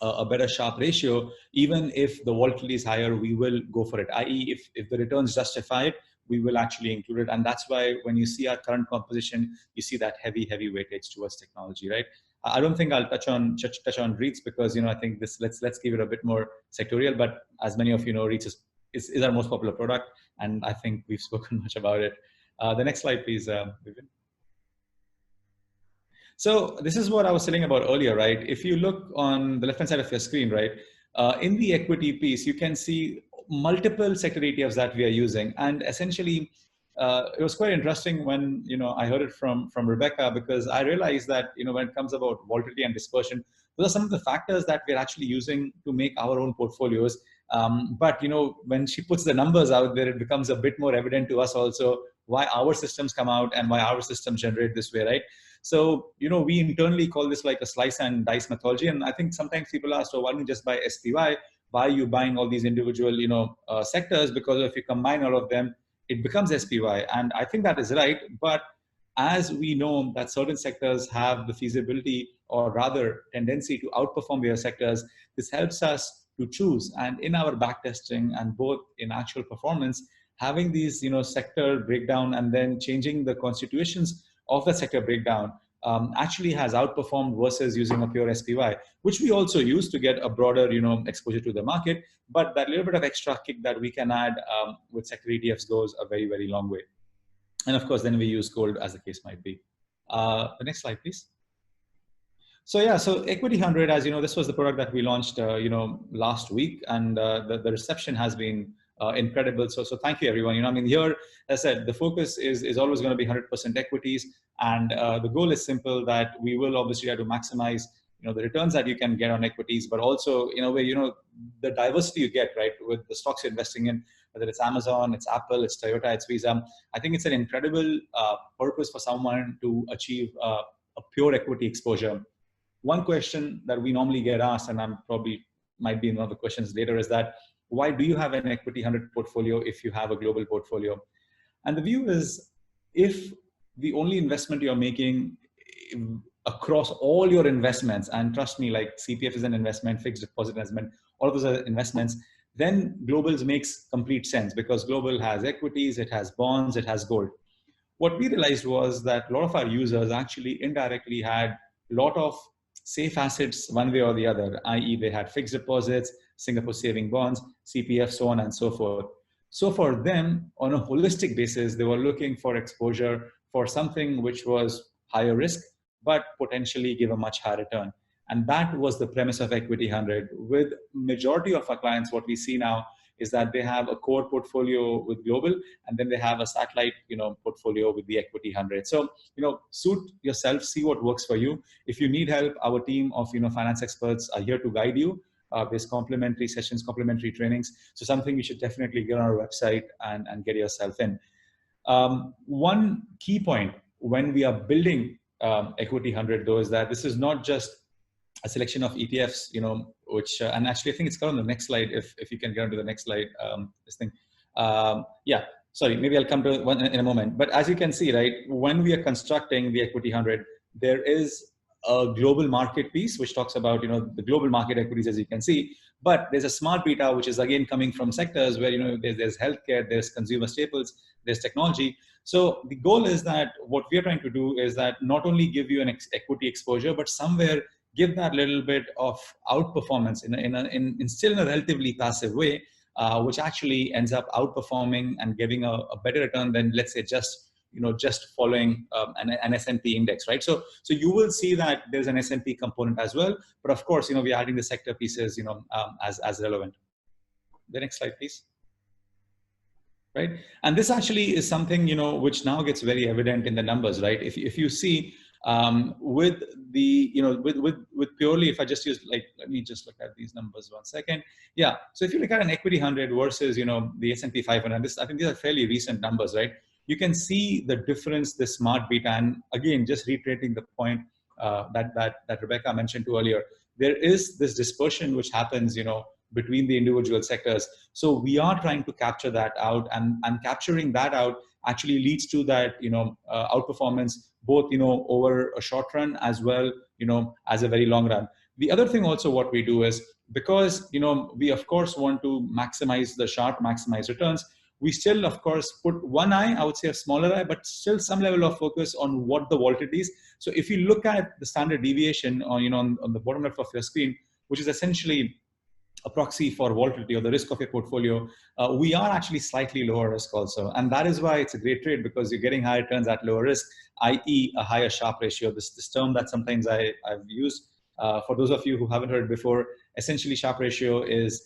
a better Sharpe ratio, even if the volatility is higher, we will go for it. I.e., if the returns justify it, we will actually include it. And that's why when you see our current composition, you see that heavy weightage towards technology, right? I don't think I'll touch on REITs because, I think this, let's give it a bit more sectorial, but as many of you know, REITs is our most popular product. And I think we've spoken much about it. The next slide, please, Vivian. So this is what I was saying about earlier, right? If you look on the left-hand side of your screen, right, in the equity piece, you can see multiple sector ETFs that we are using. And essentially, it was quite interesting when, I heard it from Rebecca, because I realized that, when it comes about volatility and dispersion, those are some of the factors that we're actually using to make our own portfolios. But, when she puts the numbers out there, it becomes a bit more evident to us also why our systems come out and why our systems generate this way, right? So, we internally call this like a slice and dice methodology. And I think sometimes people ask, so why don't you just buy SPY? Why are you buying all these individual, sectors? Because if you combine all of them, it becomes SPY. And I think that is right. But as we know that certain sectors have the feasibility, or rather tendency, to outperform their sectors, this helps us to choose. And in our backtesting and both in actual performance, having these, sector breakdown and then changing the constitutions of the sector breakdown actually has outperformed versus using a pure SPY, which we also use to get a broader, exposure to the market. But that little bit of extra kick that we can add with sector ETFs goes a very, very long way. And of course, then we use gold as the case might be. The next slide, please. So yeah, so Equity 100, as you know, this was the product that we launched, last week, and the reception has been incredible. So thank you, everyone. Here, as I said, the focus is always going to be 100% equities, and the goal is simple, that we will obviously have to maximize, the returns that you can get on equities, but also in a way, the diversity you get, right, with the stocks you're investing in, whether it's Amazon, it's Apple, it's Toyota, it's Visa. I think it's an incredible purpose for someone to achieve a pure equity exposure. One question that we normally get asked, and I'm probably might be one of the questions later, is that why do you have an Equity 100 portfolio if you have a global portfolio? And the view is, if the only investment you're making across all your investments, and trust me, like CPF is an investment, fixed deposit investment, all of those are investments, then globals makes complete sense, because global has equities, it has bonds, it has gold. What we realized was that a lot of our users actually indirectly had a lot of safe assets one way or the other, i.e. they had fixed deposits, Singapore saving bonds, CPF, so on and so forth. So for them, on a holistic basis, they were looking for exposure for something which was higher risk, but potentially give a much higher return. And that was the premise of Equity 100. With majority of our clients, what we see now is that they have a core portfolio with global, and then they have a satellite, portfolio with the Equity 100. So, suit yourself, see what works for you. If you need help, our team of, finance experts are here to guide you. There's complimentary sessions, complimentary trainings. So something you should definitely get on our website and get yourself in. One key point when we are building Equity 100 though, is that this is not just a selection of ETFs, which, and actually I think it's got on the next slide, if you can get onto the next slide, this thing. Yeah, sorry, maybe I'll come to one in a moment. But as you can see, right, when we are constructing the Equity 100, there is a global market piece, which talks about, the global market equities, as you can see, but there's a smart beta, which is again coming from sectors where, there's healthcare, there's consumer staples, there's technology. So the goal is that what we're trying to do is that not only give you an equity exposure, but somewhere give that little bit of outperformance in still in a relatively passive way, which actually ends up outperforming and giving a better return than, let's say, just following an S&P index, right? So you will see that there's an S&P component as well, but of course, we're adding the sector pieces, as relevant. The next slide, please. Right, and this actually is something which now gets very evident in the numbers, right? If you see with the with purely, if I just use, like, let me just look at these numbers 1 second. Yeah, so if you look at an Equity 100 versus the S&P 500, I think these are fairly recent numbers, right? You can see the difference, the smart beta, and again, just reiterating the point that Rebecca mentioned earlier, there is this dispersion which happens, between the individual sectors. So we are trying to capture that out, and capturing that out actually leads to that, outperformance, both, over a short run as well, as a very long run. The other thing also what we do is, because, we of course want to maximize returns, we still, of course, put one eye, I would say a smaller eye, but still some level of focus on what the volatility is. So if you look at the standard deviation on the bottom left of your screen, which is essentially a proxy for volatility or the risk of your portfolio, we are actually slightly lower risk also. And that is why it's a great trade, because you're getting higher returns at lower risk, i.e. a higher Sharpe ratio. This term that sometimes I've used, for those of you who haven't heard before, essentially Sharpe ratio is,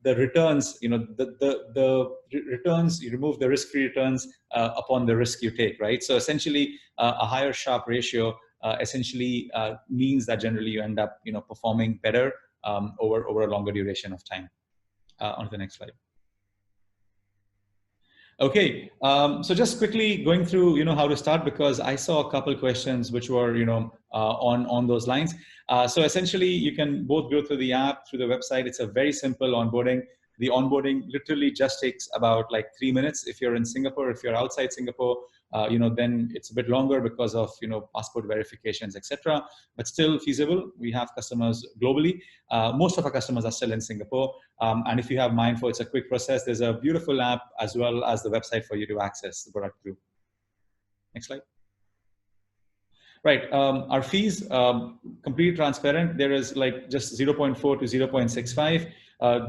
the returns, the returns, you remove the risk-free returns upon the risk you take, right? So essentially a higher Sharpe ratio essentially means that generally you end up, performing better over a longer duration of time. On to the next slide. Okay, so just quickly going through, how to start, because I saw a couple questions which were, on those lines. So essentially, you can both go through the app, through the website. It's a very simple onboarding. The onboarding literally just takes about like 3 minutes. If you're in Singapore, if you're outside Singapore, then it's a bit longer because of, passport verifications, etc. But still feasible. We have customers globally. Most of our customers are still in Singapore. And if you have Mindful, it's a quick process. There's a beautiful app as well as the website for you to access the product through. Next slide. Right, our fees, completely transparent. There is like just 0.4 to 0.65.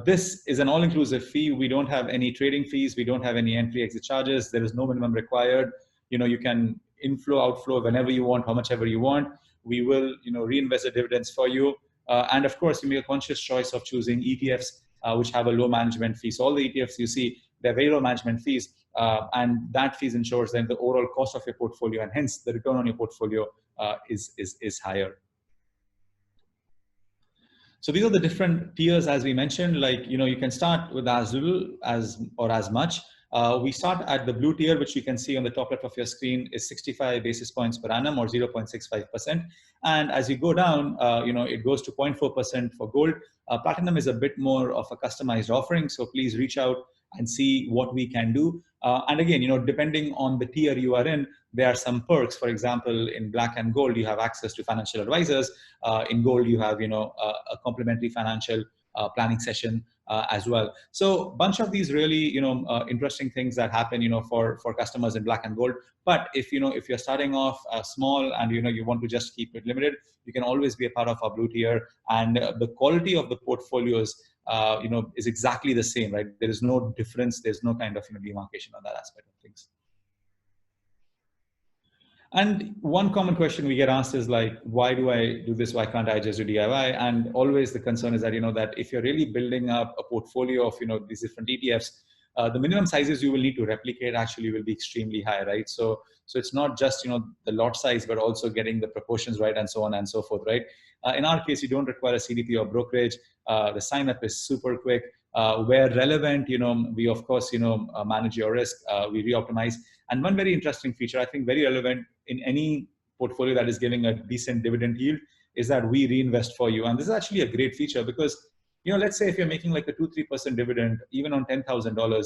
This is an all-inclusive fee. We don't have any trading fees. We don't have any entry-exit charges. There is no minimum required. You can inflow, outflow whenever you want, how much ever you want. We will, reinvest the dividends for you. And of course, you make a conscious choice of choosing ETFs, which have a low management fee. So all the ETFs you see, they're very low management fees. And that fees ensures that the overall cost of your portfolio and hence the return on your portfolio is higher. So these are the different tiers, as we mentioned. Like, you can start with as little or as much. We start at the blue tier, which you can see on the top left of your screen, is 65 basis points per annum, or 0.65%. And as you go down, it goes to 0.4% for gold. Platinum is a bit more of a customized offering, so please reach out and see what we can do. And again, depending on the tier you are in, there are some perks. For example, in black and gold, you have access to financial advisors. In gold, you have, a complimentary financial planning session as well. So a bunch of these really, interesting things that happen, for customers in black and gold. But if you're starting off small and, you want to just keep it limited, you can always be a part of our blue tier. And the quality of the portfolios, is exactly the same, right? There is no difference. There's no kind of, demarcation on that aspect of things. And one common question we get asked is like, why do I do this? Why can't I just do DIY? And always the concern is that, that if you're really building up a portfolio of, these different ETFs, the minimum sizes you will need to replicate actually will be extremely high, right? So it's not just, the lot size, but also getting the proportions right and so on and so forth, right? In our case, you don't require a CDP or brokerage. The sign up is super quick. Where relevant, we of course, manage your risk, we re-optimize. And one very interesting feature, I think very relevant in any portfolio that is giving a decent dividend yield, is that we reinvest for you. And this is actually a great feature because, let's say if you're making like a 2-3% dividend, even on $10,000,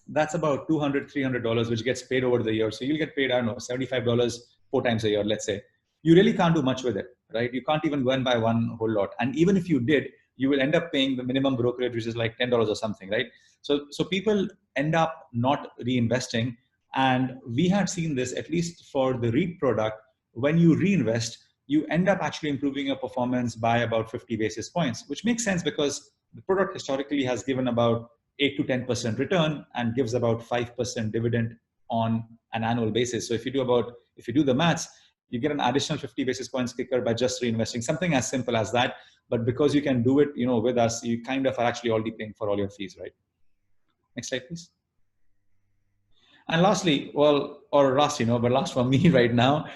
that's about $200, $300, which gets paid over the year. So you'll get paid, I don't know, $75 4 times a year, let's say. You really can't do much with it, right? You can't even go and buy one whole lot. And even if you did, you will end up paying the minimum brokerage, which is like $10 or something, right? So people end up not reinvesting. And we had seen this, at least for the REIT product, when you reinvest, you end up actually improving your performance by about 50 basis points, which makes sense because the product historically has given about 8 to 10% return and gives about 5% dividend on an annual basis. So if you do the maths, you get an additional 50 basis points kicker by just reinvesting, something as simple as that. But because you can do it, with us, you kind of are actually already paying for all your fees, right? Next slide, please. And lastly, but last for me right now,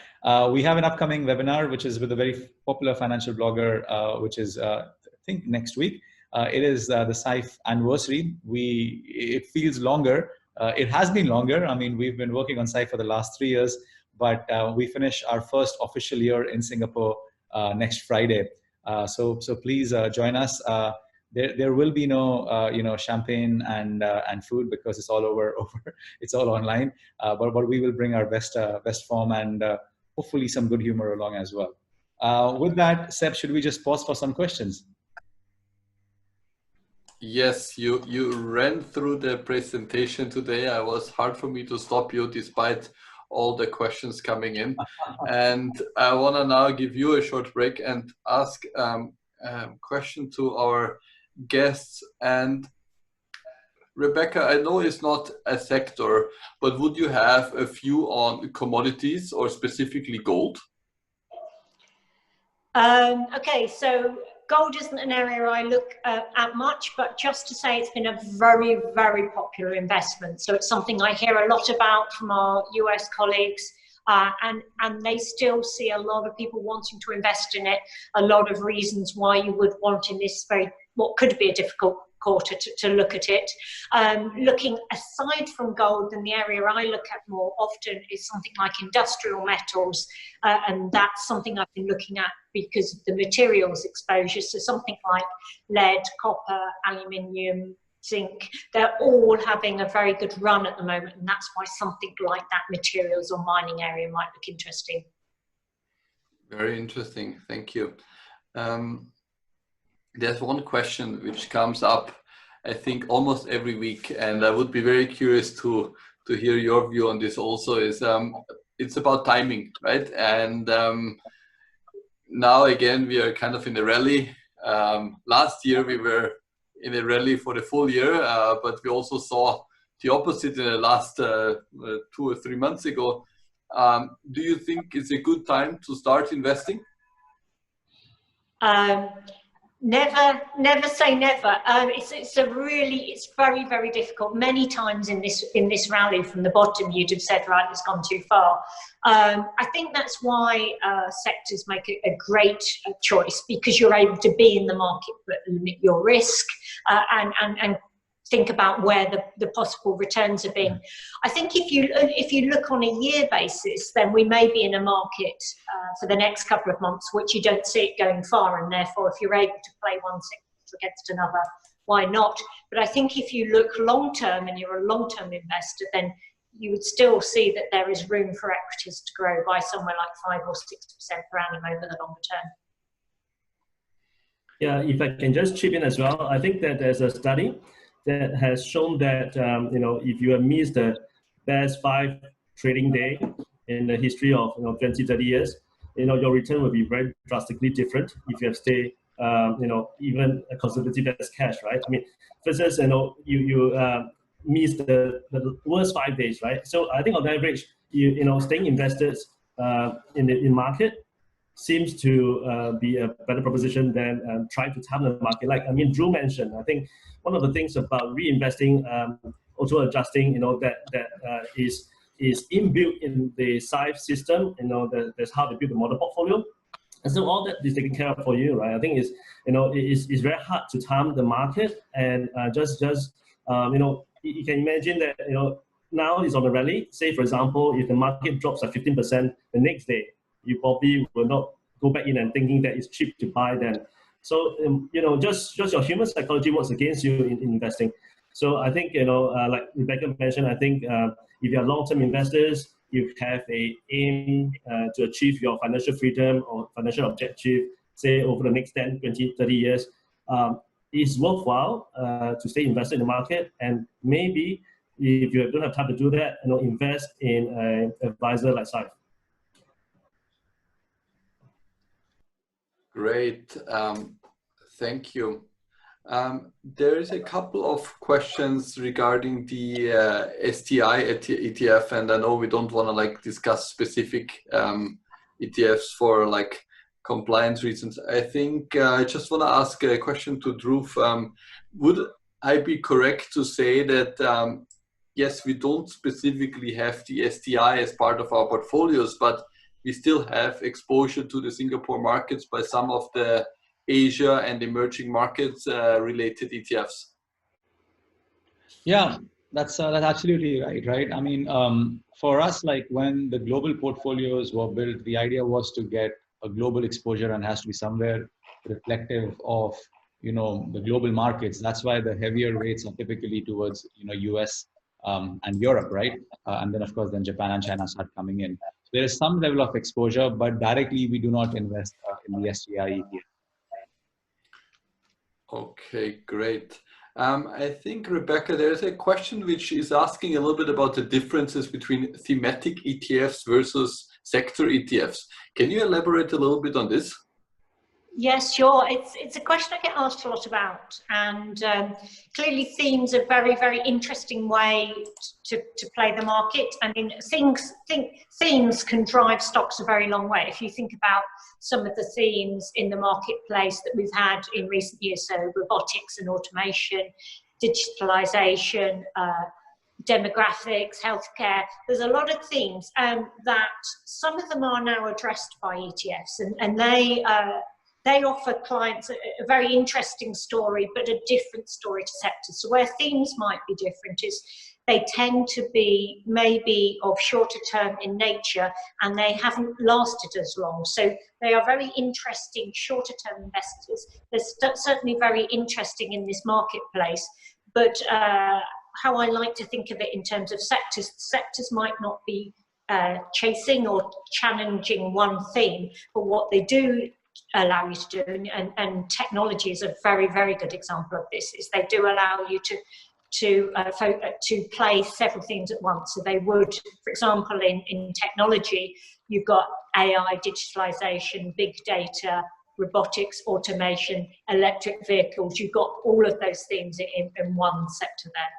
we have an upcoming webinar, which is with a very popular financial blogger, which is, I think, next week. It is the Syfe anniversary. It feels longer. It has been longer. I mean, we've been working on Syfe for the last 3 years, but we finish our first official year in Singapore next Friday. So please join us. There will be no champagne and food because it's all over it's all online. But we will bring our best form and hopefully some good humor along as well. With that, Seb, should we just pause for some questions? Yes, you ran through the presentation today. It was hard for me to stop you despite all the questions coming in. And I want to now give you a short break and ask a question to our guests. And Rebecca, I know it's not a sector, but would you have a view on commodities or specifically gold? Okay, so gold isn't an area I look at much, but just to say it's been a very, very popular investment. So it's something I hear a lot about from our US colleagues. and they still see a lot of people wanting to invest in it, a lot of reasons why you would want in this what could be a difficult quarter to look at it. Looking aside from gold, then the area I look at more often is something like industrial metals, and that's something I've been looking at because of the materials exposure. So something like lead, copper, aluminium, zinc, they're all having a very good run at the moment, and that's why something like that materials or mining area might look interesting. Very interesting, thank you. There's one question which comes up, I think, almost every week, and I would be very curious to hear your view on this also, is it's about timing, right? And now again, we are kind of in a rally. Last year, we were in a rally for the full year, but we also saw the opposite in the last 2 or 3 months ago. Do you think it's a good time to start investing? Never say never. It's very, very difficult. Many times in this rally from the bottom, you'd have said, right, it's gone too far. I think that's why sectors make a great choice, because you're able to be in the market but limit your risk and think about where the possible returns are being. I think if you look on a year basis, then we may be in a market for the next couple of months, which you don't see it going far, and therefore if you're able to play one sector against another, why not? But I think if you look long term and you're a long-term investor, then you would still see that there is room for equities to grow by somewhere like 5 or 6% per annum over the longer term. Yeah, if I can just chip in as well, I think that there's a study that has shown that if you have missed the best 5 trading day in the history of 20, 30 years, your return will be very drastically different if you have stayed even a conservative as cash, right? I mean, for instance, you missed the worst 5 days, right? So I think on average, staying invested in market seems to be a better proposition than trying to time the market. Like, Drew mentioned, I think one of the things about reinvesting, auto adjusting, that is inbuilt in the Syfe system. That's how they build the model portfolio, and so all that is taken care of for you, right? I think it's very hard to time the market, and you can imagine that now it's on a rally. Say for example, if the market drops at 15% the next day, you probably will not go back in and thinking that it's cheap to buy then. So, just your human psychology works against you in investing. So I think, like Rebecca mentioned, I think if you are long-term investors, you have a aim to achieve your financial freedom or financial objective, say over the next 10, 20, 30 years, it's worthwhile to stay invested in the market. And maybe if you don't have time to do that, invest in an advisor like Syfe. Great, thank you. There is a couple of questions regarding the STI ETF, and I know we don't want to discuss specific ETFs for compliance reasons. I think I just want to ask a question to Drew. Would I be correct to say that yes, we don't specifically have the STI as part of our portfolios, but we still have exposure to the Singapore markets by some of the Asia and emerging markets related ETFs? Yeah, that's absolutely right? I mean, for us, when the global portfolios were built, the idea was to get a global exposure and has to be somewhere reflective of, the global markets. That's why the heavier weights are typically towards, US and Europe, right? And then of course, then Japan and China start coming in. So there is some level of exposure, but directly we do not invest in the SGA ETF. Okay, great. I think, Rebecca, there's a question which is asking a little bit about the differences between thematic ETFs versus sector ETFs. Can you elaborate a little bit on this? Yes, sure. It's a question I get asked a lot about, and clearly themes are a very, very interesting way to play the market. I mean, themes can drive stocks a very long way. If you think about some of the themes in the marketplace that we've had in recent years, so robotics and automation, digitalization, demographics, healthcare. There's a lot of themes that some of them are now addressed by ETFs, and they offer clients a very interesting story, but a different story to sectors. So where themes might be different is they tend to be maybe of shorter term in nature, and they haven't lasted as long. So they are very interesting shorter term investors. They're certainly very interesting in this marketplace, but how I like to think of it in terms of sectors might not be chasing or challenging one theme, but what they do allow you to do, and technology is a very, very good example of this, is they do allow you to play several things at once. So they would, for example, in technology, you've got AI, digitalization, big data, robotics, automation, electric vehicles. You've got all of those things in one sector there.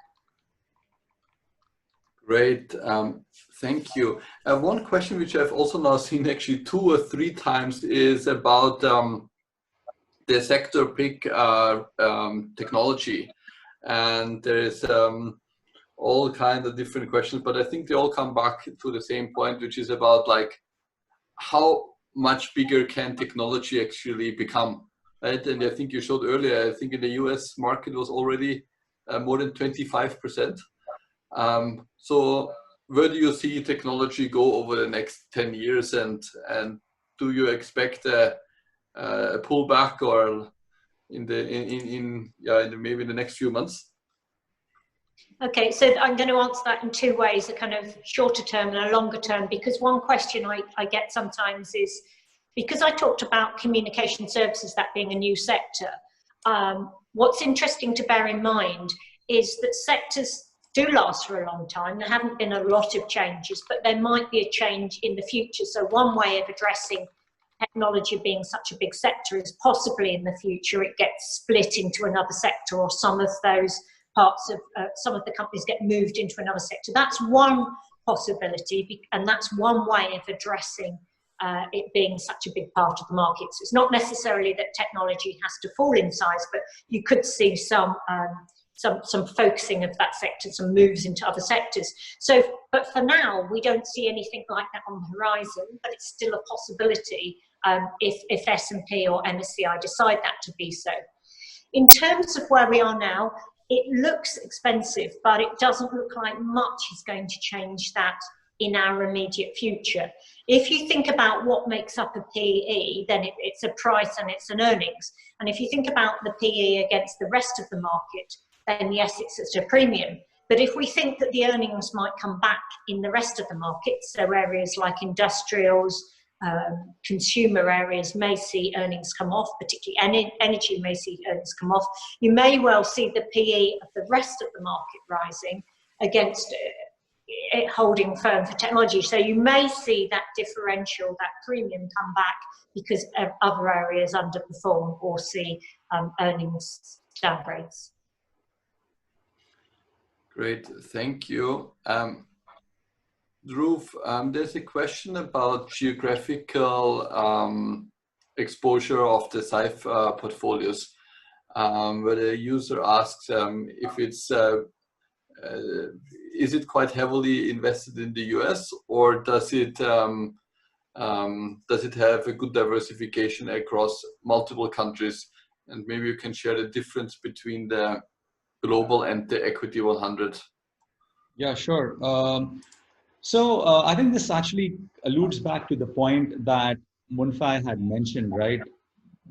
Great, thank you. One question which I've also now seen actually 2 or 3 times is about the sector pick technology. And there's all kinds of different questions, but I think they all come back to the same point, which is about like how much bigger can technology actually become, right? And I think you showed earlier, I think in the US market was already more than 25%. So where do you see technology go over the next 10 years, and do you expect a pullback or in maybe in the next few months? Okay, so I'm going to answer that in 2 ways, a kind of shorter term and a longer term, because one question I get sometimes is, because I talked about communication services, that being a new sector, what's interesting to bear in mind is that sectors do last for a long time. There haven't been a lot of changes, but there might be a change in the future. So one way of addressing technology being such a big sector is possibly in the future it gets split into another sector, or some of those parts of some of the companies get moved into another sector. That's one possibility, and that's one way of addressing it being such a big part of the market. So it's not necessarily that technology has to fall in size, but you could see some focusing of that sector, some moves into other sectors. So, but for now, we don't see anything like that on the horizon, but it's still a possibility if S&P or MSCI decide that to be so. In terms of where we are now, it looks expensive, but it doesn't look like much is going to change that in our immediate future. If you think about what makes up a PE, then it's a price and it's an earnings. And if you think about the PE against the rest of the market, then yes, it's at a premium. But if we think that the earnings might come back in the rest of the market, so areas like industrials, consumer areas may see earnings come off, particularly energy may see earnings come off, you may well see the PE of the rest of the market rising against it holding firm for technology. So you may see that differential, that premium come back because other areas underperform or see earnings downgrades. Great, thank you. Dhruv, there's a question about geographical exposure of the Syfe portfolios, where the user asks if it's is it quite heavily invested in the US, or does it have a good diversification across multiple countries? And maybe you can share the difference between the global and the equity 100. Yeah, sure. So I think this actually alludes back to the point that Munfai had mentioned, right?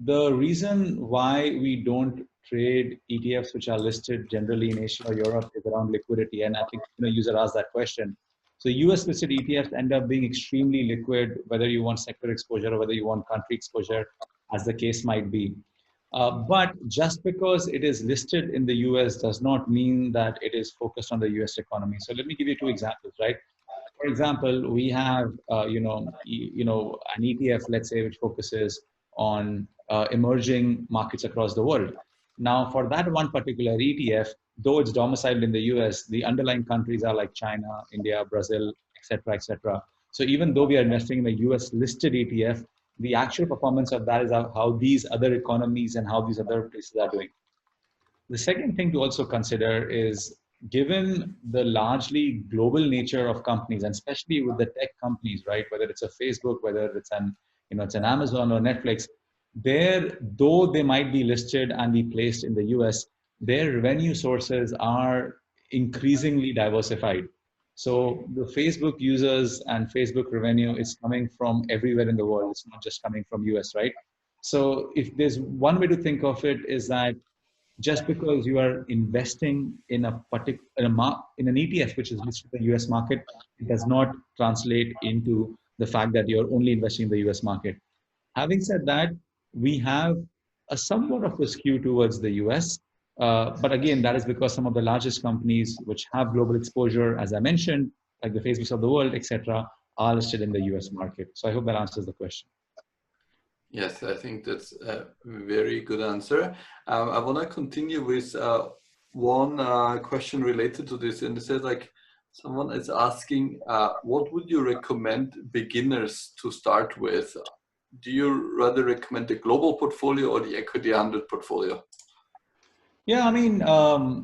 The reason why we don't trade ETFs which are listed generally in Asia or Europe is around liquidity. And I think the user asked that question. So US listed ETFs end up being extremely liquid, whether you want sector exposure or whether you want country exposure, as the case might be. But just because it is listed in the US does not mean that it is focused on the US economy. So let me give you 2 examples, right? For example, we have an ETF, let's say, which focuses on emerging markets across the world. Now, for that one particular ETF, though it's domiciled in the US, the underlying countries are like China, India, Brazil, etc., etc. So even though we are investing in a US listed ETF, the actual performance of that is how these other economies and how these other places are doing. The second thing to also consider is given the largely global nature of companies, and especially with the tech companies, right? Whether it's a Facebook, whether it's it's an Amazon or Netflix, though they might be listed and be placed in the US, their revenue sources are increasingly diversified. So the Facebook users and Facebook revenue is coming from everywhere in the world. It's not just coming from US, right? So if there's one way to think of it, is that just because you are investing in an ETF which is listed in the US market, it does not translate into the fact that you're only investing in the US market. Having said that, we have a somewhat of a skew towards the US. But again, that is because some of the largest companies which have global exposure, as I mentioned, like the Facebooks of the world, etc., are listed in the US market. So I hope that answers the question. Yes, I think that's a very good answer. I want to continue with one question related to this, and it says, like, someone is asking, what would you recommend beginners to start with? Do you rather recommend the global portfolio or the equity 100 portfolio? Yeah, I mean,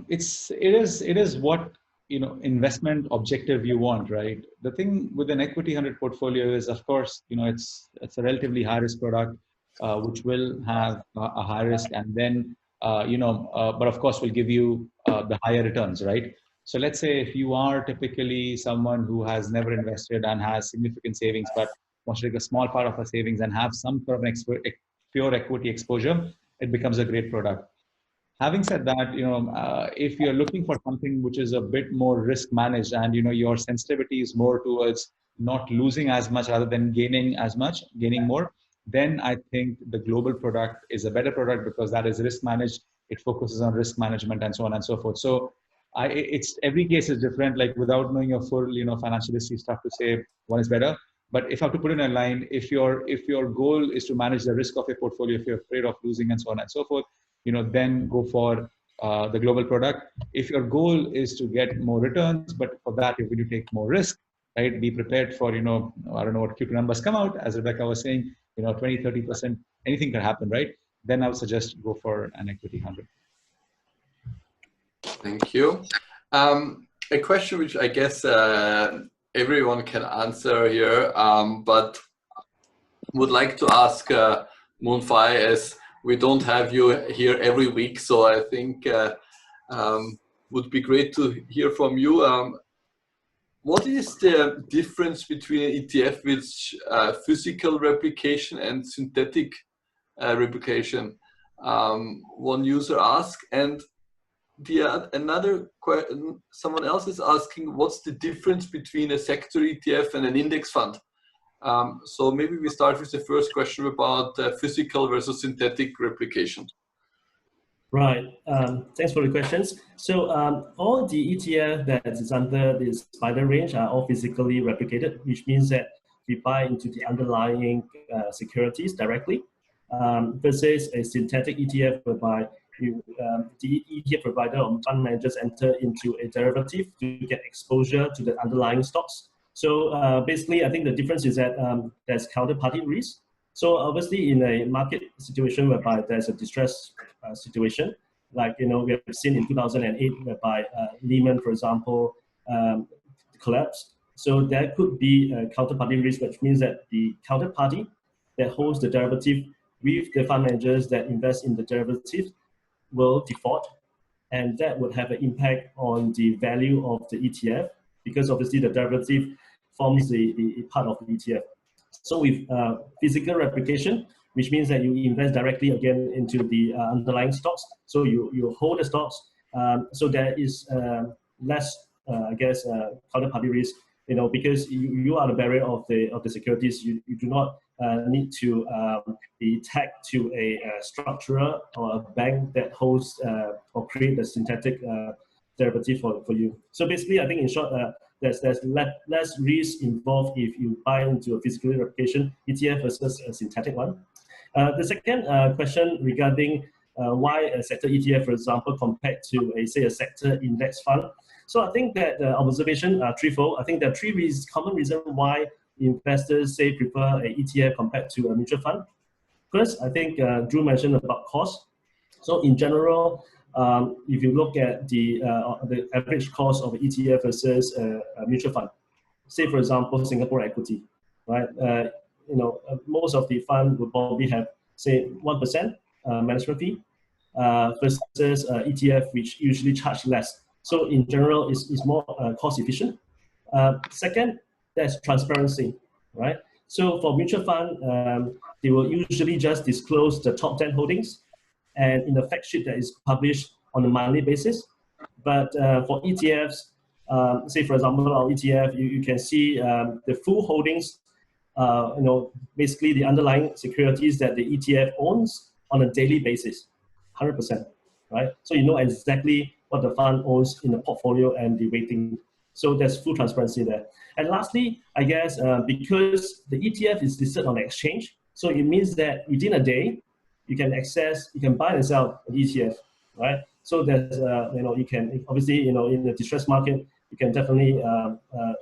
it is what investment objective you want, right? The thing with an equity 100 portfolio is, of course, it's a relatively high risk product, which will have a high risk, and then but of course will give you the higher returns, right? So let's say if you are typically someone who has never invested and has significant savings, but wants to take a small part of her savings and have some sort of pure equity exposure, it becomes a great product. Having said that, if you're looking for something which is a bit more risk managed, and your sensitivity is more towards not losing as much rather than gaining more, then I think the global product is a better product, because that is risk managed. It focuses on risk management and so on and so forth. So it's every case is different. Like, without knowing your full financial history stuff, to say one is better. But if I have to put in a line, if your goal is to manage the risk of a portfolio, if you're afraid of losing and so on and so forth, then go for the global product. If your goal is to get more returns, but for that you're going to take more risk, right? Be prepared for, I don't know what Q2 numbers come out, as Rebecca was saying, 20, 30%, anything can happen, right? Then I would suggest go for an equity 100. Thank you. A question which I guess everyone can answer here, but would like to ask Moonfai, as we don't have you here every week, so I think would be great to hear from you. What is the difference between an ETF with physical replication and synthetic replication? One user asked, and someone else is asking, what's the difference between a sector ETF and an index fund? So maybe we start with the first question about physical versus synthetic replication. Right. Thanks for the questions. So all the ETF that is under the spider range are all physically replicated, which means that we buy into the underlying securities directly, versus a synthetic ETF whereby the ETF provider or fund managers enter into a derivative to get exposure to the underlying stocks. So basically, I think the difference is that there's counterparty risk. So obviously, in a market situation whereby there's a distress situation, like we have seen in 2008, whereby Lehman, for example, collapsed. So there could be a counterparty risk, which means that the counterparty that holds the derivative with the fund managers that invest in the derivative will default, and that would have an impact on the value of the ETF, because obviously the derivative forms the part of the ETF. So with physical replication, which means that you invest directly again into the underlying stocks, so you hold the stocks, so there is less, I guess, counterparty risk, because you are the bearer of the securities. You do not need to be tagged to a structurer or a bank that holds or create the synthetic derivative for you. So basically, I think in short, there's less risk involved if you buy into a physical replication ETF versus a synthetic one. The second question regarding why a sector ETF, for example, compared to a sector index fund. So I think that the observation are threefold. I think there are three common reasons why investors say prefer a ETF compared to a mutual fund. First, I think Drew mentioned about cost. So in general, if you look at the average cost of ETF versus a mutual fund, say for example Singapore equity, right? Most of the fund will probably have say 1% management fee versus ETF, which usually charge less. So in general, it's more cost efficient. Second, there's transparency, right? So for mutual fund, they will usually just disclose the top 10 holdings and in the fact sheet that is published on a monthly basis. But for ETFs, say for example, our ETF, you can see the full holdings, basically the underlying securities that the ETF owns on a daily basis, 100%, right? So you know exactly what the fund owns in the portfolio and the weighting. So there's full transparency there. And lastly, I guess because the ETF is listed on the exchange, so it means that within a day, you can buy and sell an ETF, right? So there's, you can obviously, in the distressed market, you can definitely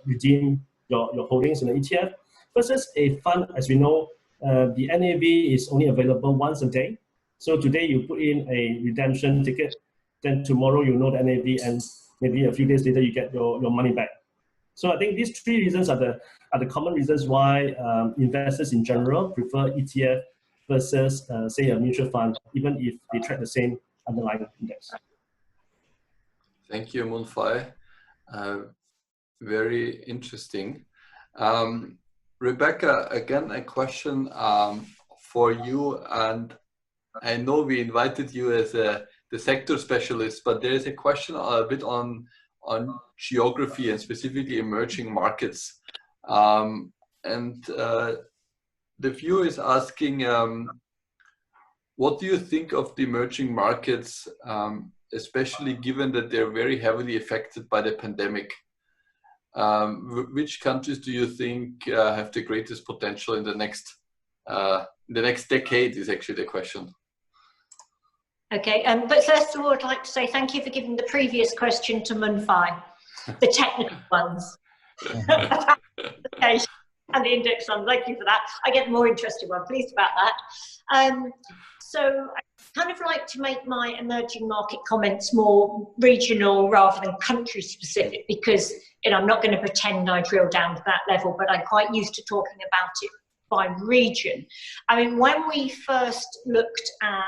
redeem your holdings in the ETF. Versus a fund, as we know, the NAV is only available once a day. So today you put in a redemption ticket, then tomorrow you know the NAV, and maybe a few days later you get your money back. So I think these three reasons are the common reasons why investors in general prefer ETF versus say a mutual fund, even if they track the same underlying index. Thank you, Mun Fai. Very interesting. Rebecca, again, a question for you, and I know we invited you as the sector specialist, but there is a question a bit on geography and specifically emerging markets. The viewer is asking, what do you think of the emerging markets, especially given that they're very heavily affected by the pandemic? Which countries do you think have the greatest potential in the next decade is actually the question. Okay, but first of all, I'd like to say thank you for giving the previous question to Mun Fai, the technical ones. Okay, and the index one, thank you for that. I get the more interesting one, pleased about that. So I kind of like to make my emerging market comments more regional rather than country specific, because I'm not going to pretend I drill down to that level, but I'm quite used to talking about it by region. I mean, when we first looked at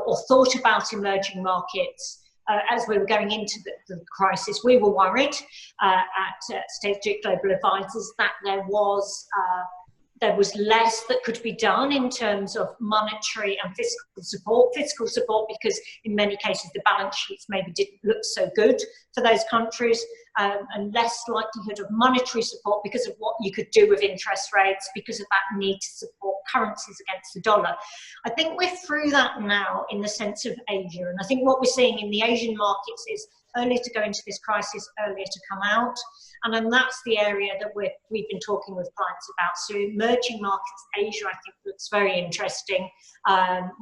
or thought about emerging markets as we were going into the crisis, we were worried at State Street Global Advisors that there was less that could be done in terms of monetary and fiscal support. Fiscal support because in many cases the balance sheets maybe didn't look so good for those countries, and less likelihood of monetary support because of what you could do with interest rates, because of that need to support currencies against the dollar. I think we're through that now in the sense of Asia, and I think what we're seeing in the Asian markets is earlier to go into this crisis, earlier to come out. And then that's the area that we've been talking with clients about. So emerging markets, Asia, I think looks very interesting.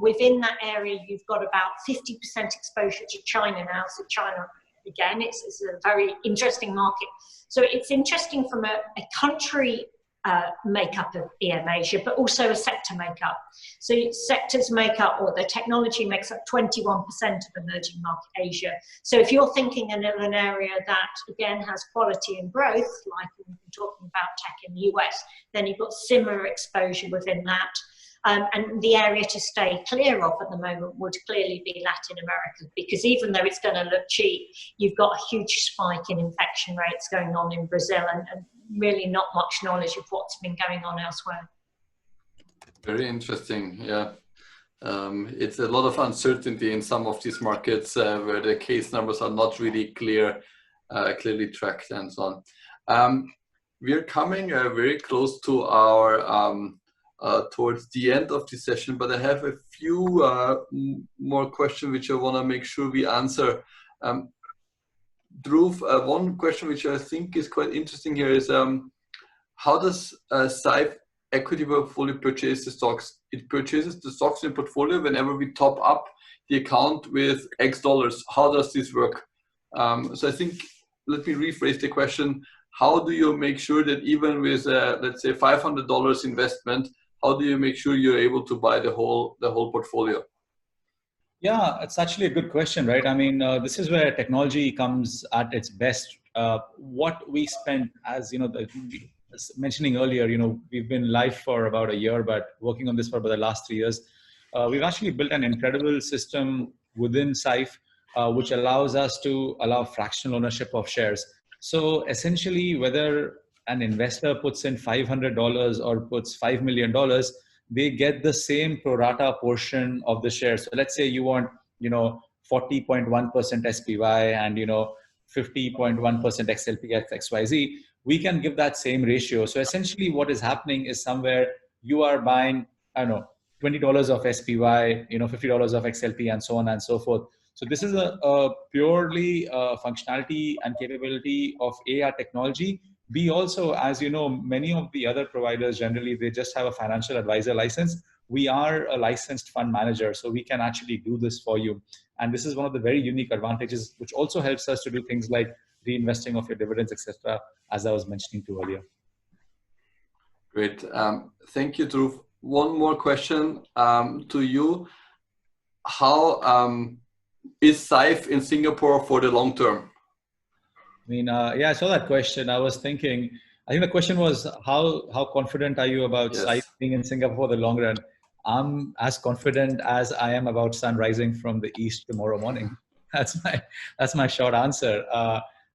Within that area, you've got about 50% exposure to China now. So China, again, it's a very interesting market. So it's interesting from a country makeup of EM Asia, but also a sector makeup. So sectors make up, or the technology makes up 21% of emerging market Asia. So if you're thinking in an area that again has quality and growth, like we've been talking about tech in the US, then you've got similar exposure within that. And the area to stay clear of at the moment would clearly be Latin America, because even though it's going to look cheap, you've got a huge spike in infection rates going on in Brazil, and really not much knowledge of what's been going on elsewhere. Very interesting, yeah. It's a lot of uncertainty in some of these markets where the case numbers are not really clearly tracked and so on. We're coming very close to our towards the end of the session, but I have a few more questions which I want to make sure we answer. Dhruv, one question which I think is quite interesting here is how does Syfe equity portfolio purchase the stocks? It purchases the stocks in portfolio whenever we top up the account with X dollars. How does this work? So I think, let me rephrase the question. How do you make sure that even with, let's say, $500 investment, how do you make sure you're able to buy the whole portfolio? Yeah, it's actually a good question, right? I mean, this is where technology comes at its best. What we spent, as you know, as mentioning earlier, you know, we've been live for about a year, but working on this for about the last 3 years. We've actually built an incredible system within Syfe, which allows us to allow fractional ownership of shares. So essentially, whether an investor puts in $500 or puts $5 million, they get the same pro rata portion of the shares. So let's say you want, you know, 40.1% SPY and, you know, 50.1% XLP XYZ, we can give that same ratio. So essentially what is happening is somewhere you are buying, I don't know, $20 of SPY, you know, $50 of XLP and so on and so forth. So this is a purely functionality and capability of AR technology. B also, as you know, many of the other providers, generally, they just have a financial advisor license. We are a licensed fund manager, so we can actually do this for you. And this is one of the very unique advantages, which also helps us to do things like reinvesting of your dividends, etc., as I was mentioning to earlier. Great. Thank you, Dhruv. One more question to you. How is Syfe in Singapore for the long term? I mean, yeah, I saw that question. I was thinking, I think the question was, how confident are you about Syfe being in Singapore for the long run? I'm as confident as I am about sun rising from the east tomorrow morning. That's my short answer.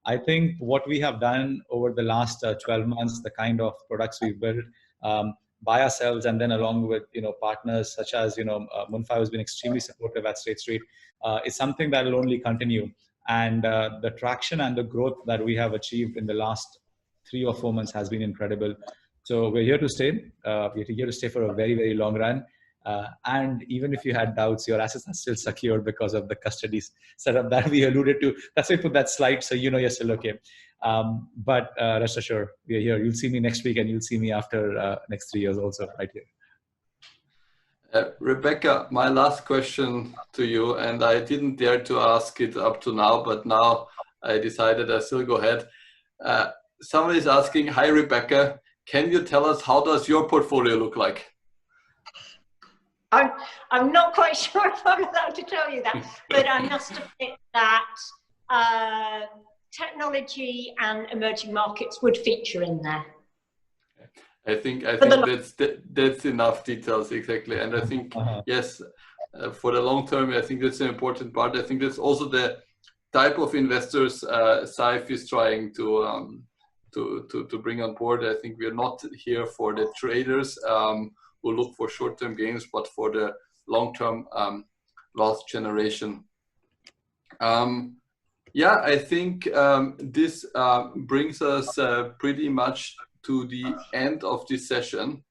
I think what we have done over the last 12 months, the kind of products we've built by ourselves, and then along with, you know, partners such as, you know, Munfai has been extremely supportive at State Street, is something that will only continue. And the traction and the growth that we have achieved in the last 3 or 4 months has been incredible. So we're here to stay. We're here to stay for a very, very long run. And even if you had doubts, your assets are still secure because of the custody setup that we alluded to. That's why I put that slide, so you know you're still okay. But rest assured, we're here. You'll see me next week, and you'll see me after next 3 years also, right here. Rebecca, my last question to you, and I didn't dare to ask it up to now, but now I decided I still go ahead. Somebody is asking, hi Rebecca, can you tell us how does your portfolio look like? I'm not quite sure if I'm allowed to tell you that, but I must admit that technology and emerging markets would feature in there. I think that's enough details, exactly. And I think, yes, for the long term, I think that's an important part. I think that's also the type of investors Syfe is trying to bring on board. I think we're not here for the traders who look for short-term gains, but for the long-term wealth generation. Yeah, I think this brings us pretty much to the end of this session.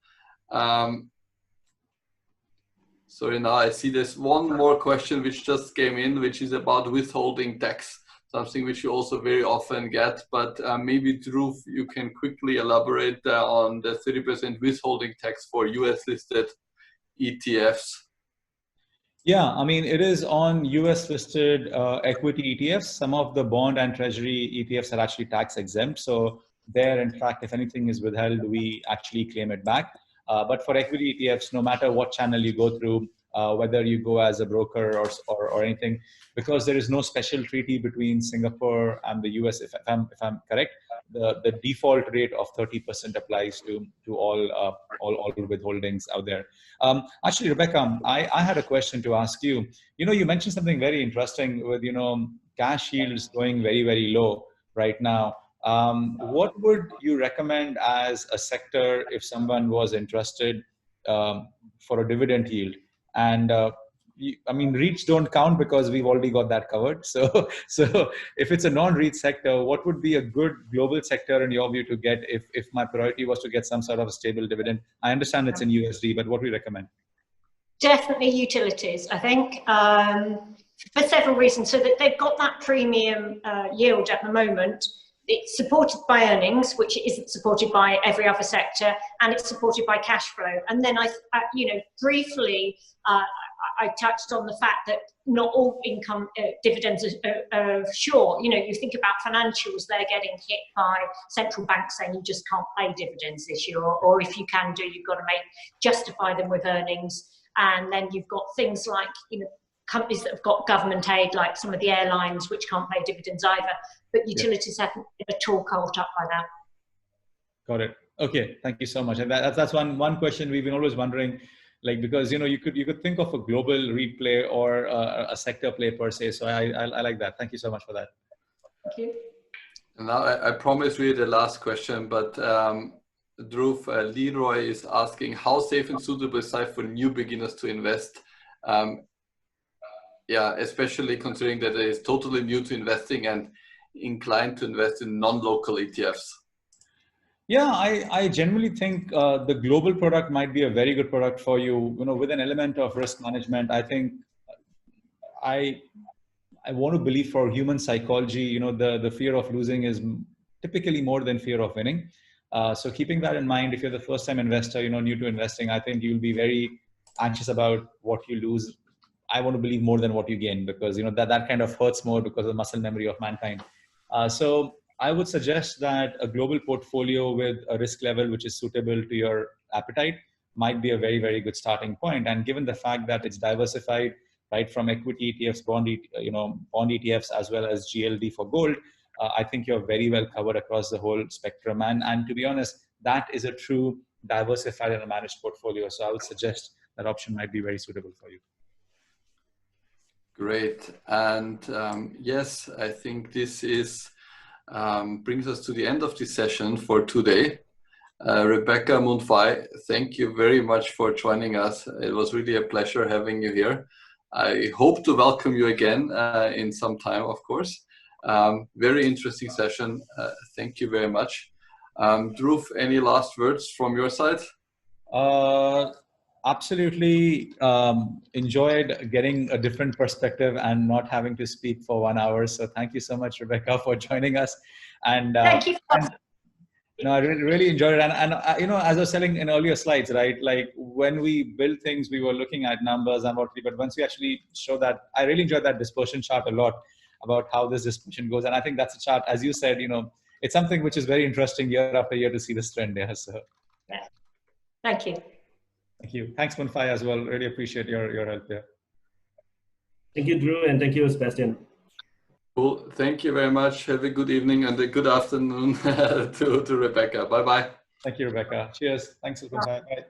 Sorry, now I see there's one more question which just came in, which is about withholding tax, something which you also very often get, but maybe Dhruv, you can quickly elaborate on the 30% withholding tax for US listed ETFs. Yeah, I mean, it is on US listed equity ETFs. Some of the bond and treasury ETFs are actually tax exempt. So there, in fact, if anything is withheld, we actually claim it back. But for equity ETFs, no matter what channel you go through, whether you go as a broker or anything, because there is no special treaty between Singapore and the US, if I'm correct, the default rate of 30% applies to all withholdings out there. Actually, Rebecca, I had a question to ask you. You know, you mentioned something very interesting with, you know, cash yields going very, very low right now. What would you recommend as a sector if someone was interested for a dividend yield? And I mean, REITs don't count because we've already got that covered. So if it's a non-REIT sector, what would be a good global sector in your view to get if my priority was to get some sort of a stable dividend? I understand it's in USD, but what do you recommend? Definitely utilities, I think, for several reasons. So that they've got that premium yield at the moment. It's supported by earnings, which isn't supported by every other sector, and it's supported by cash flow. And then you know, briefly, I touched on the fact that not all income dividends are sure. You know, you think about financials, they're getting hit by central banks saying you just can't pay dividends this year, or if you can do, you've got to justify them with earnings. And then you've got things like, you know, companies that have got government aid, like some of the airlines, which can't pay dividends either. But utilities haven't been at all caught up by that. Got it. Okay, thank you so much. And that's one question we've been always wondering, like, because you could think of a global REIT play or a sector play per se. So I like that. Thank you so much for that. Thank you. And now I promise we the last question, but Dhruv, Leroy is asking, how safe and suitable is Syfe for new beginners to invest? Yeah, especially considering that it is totally new to investing and inclined to invest in non-local ETFs. Yeah, I generally think the global product might be a very good product for you, with an element of risk management. I think I want to believe for human psychology, the fear of losing is typically more than fear of winning. So keeping that in mind, if you're the first time investor, new to investing, I think you'll be very anxious about what you lose. I want to believe more than what you gain, because, that kind of hurts more because of the muscle memory of mankind. So I would suggest that a global portfolio with a risk level which is suitable to your appetite might be a very, very good starting point. And given the fact that it's diversified, right, from equity ETFs, bond ETFs, as well as GLD for gold, I think you're very well covered across the whole spectrum. And to be honest, that is a true diversified and managed portfolio. So I would suggest that option might be very suitable for you. Great. And yes, I think this is brings us to the end of this session for today. Rebecca Munfai, thank you very much for joining us. It was really a pleasure having you here. I hope to welcome you again in some time, of course. Very interesting session. Thank you very much. Dhruv, any last words from your side? Absolutely enjoyed getting a different perspective and not having to speak for 1 hour. So thank you so much, Rebecca, for joining us. And thank you. I really enjoyed it. And as I was telling in earlier slides, right, like when we build things, we were looking at numbers and but once we actually show that, I really enjoyed that dispersion chart a lot about how this dispersion goes. And I think that's a chart, as you said, it's something which is very interesting year after year to see this trend there. So yeah. Thank you. Thank you. Thanks, Munfai, as well. Really appreciate your help there. Thank you, Drew, and thank you, Sebastian. Cool. Thank you very much. Have a good evening and a good afternoon to Rebecca. Bye-bye. Thank you, Rebecca. Cheers. Thanks, Munfai. Bye.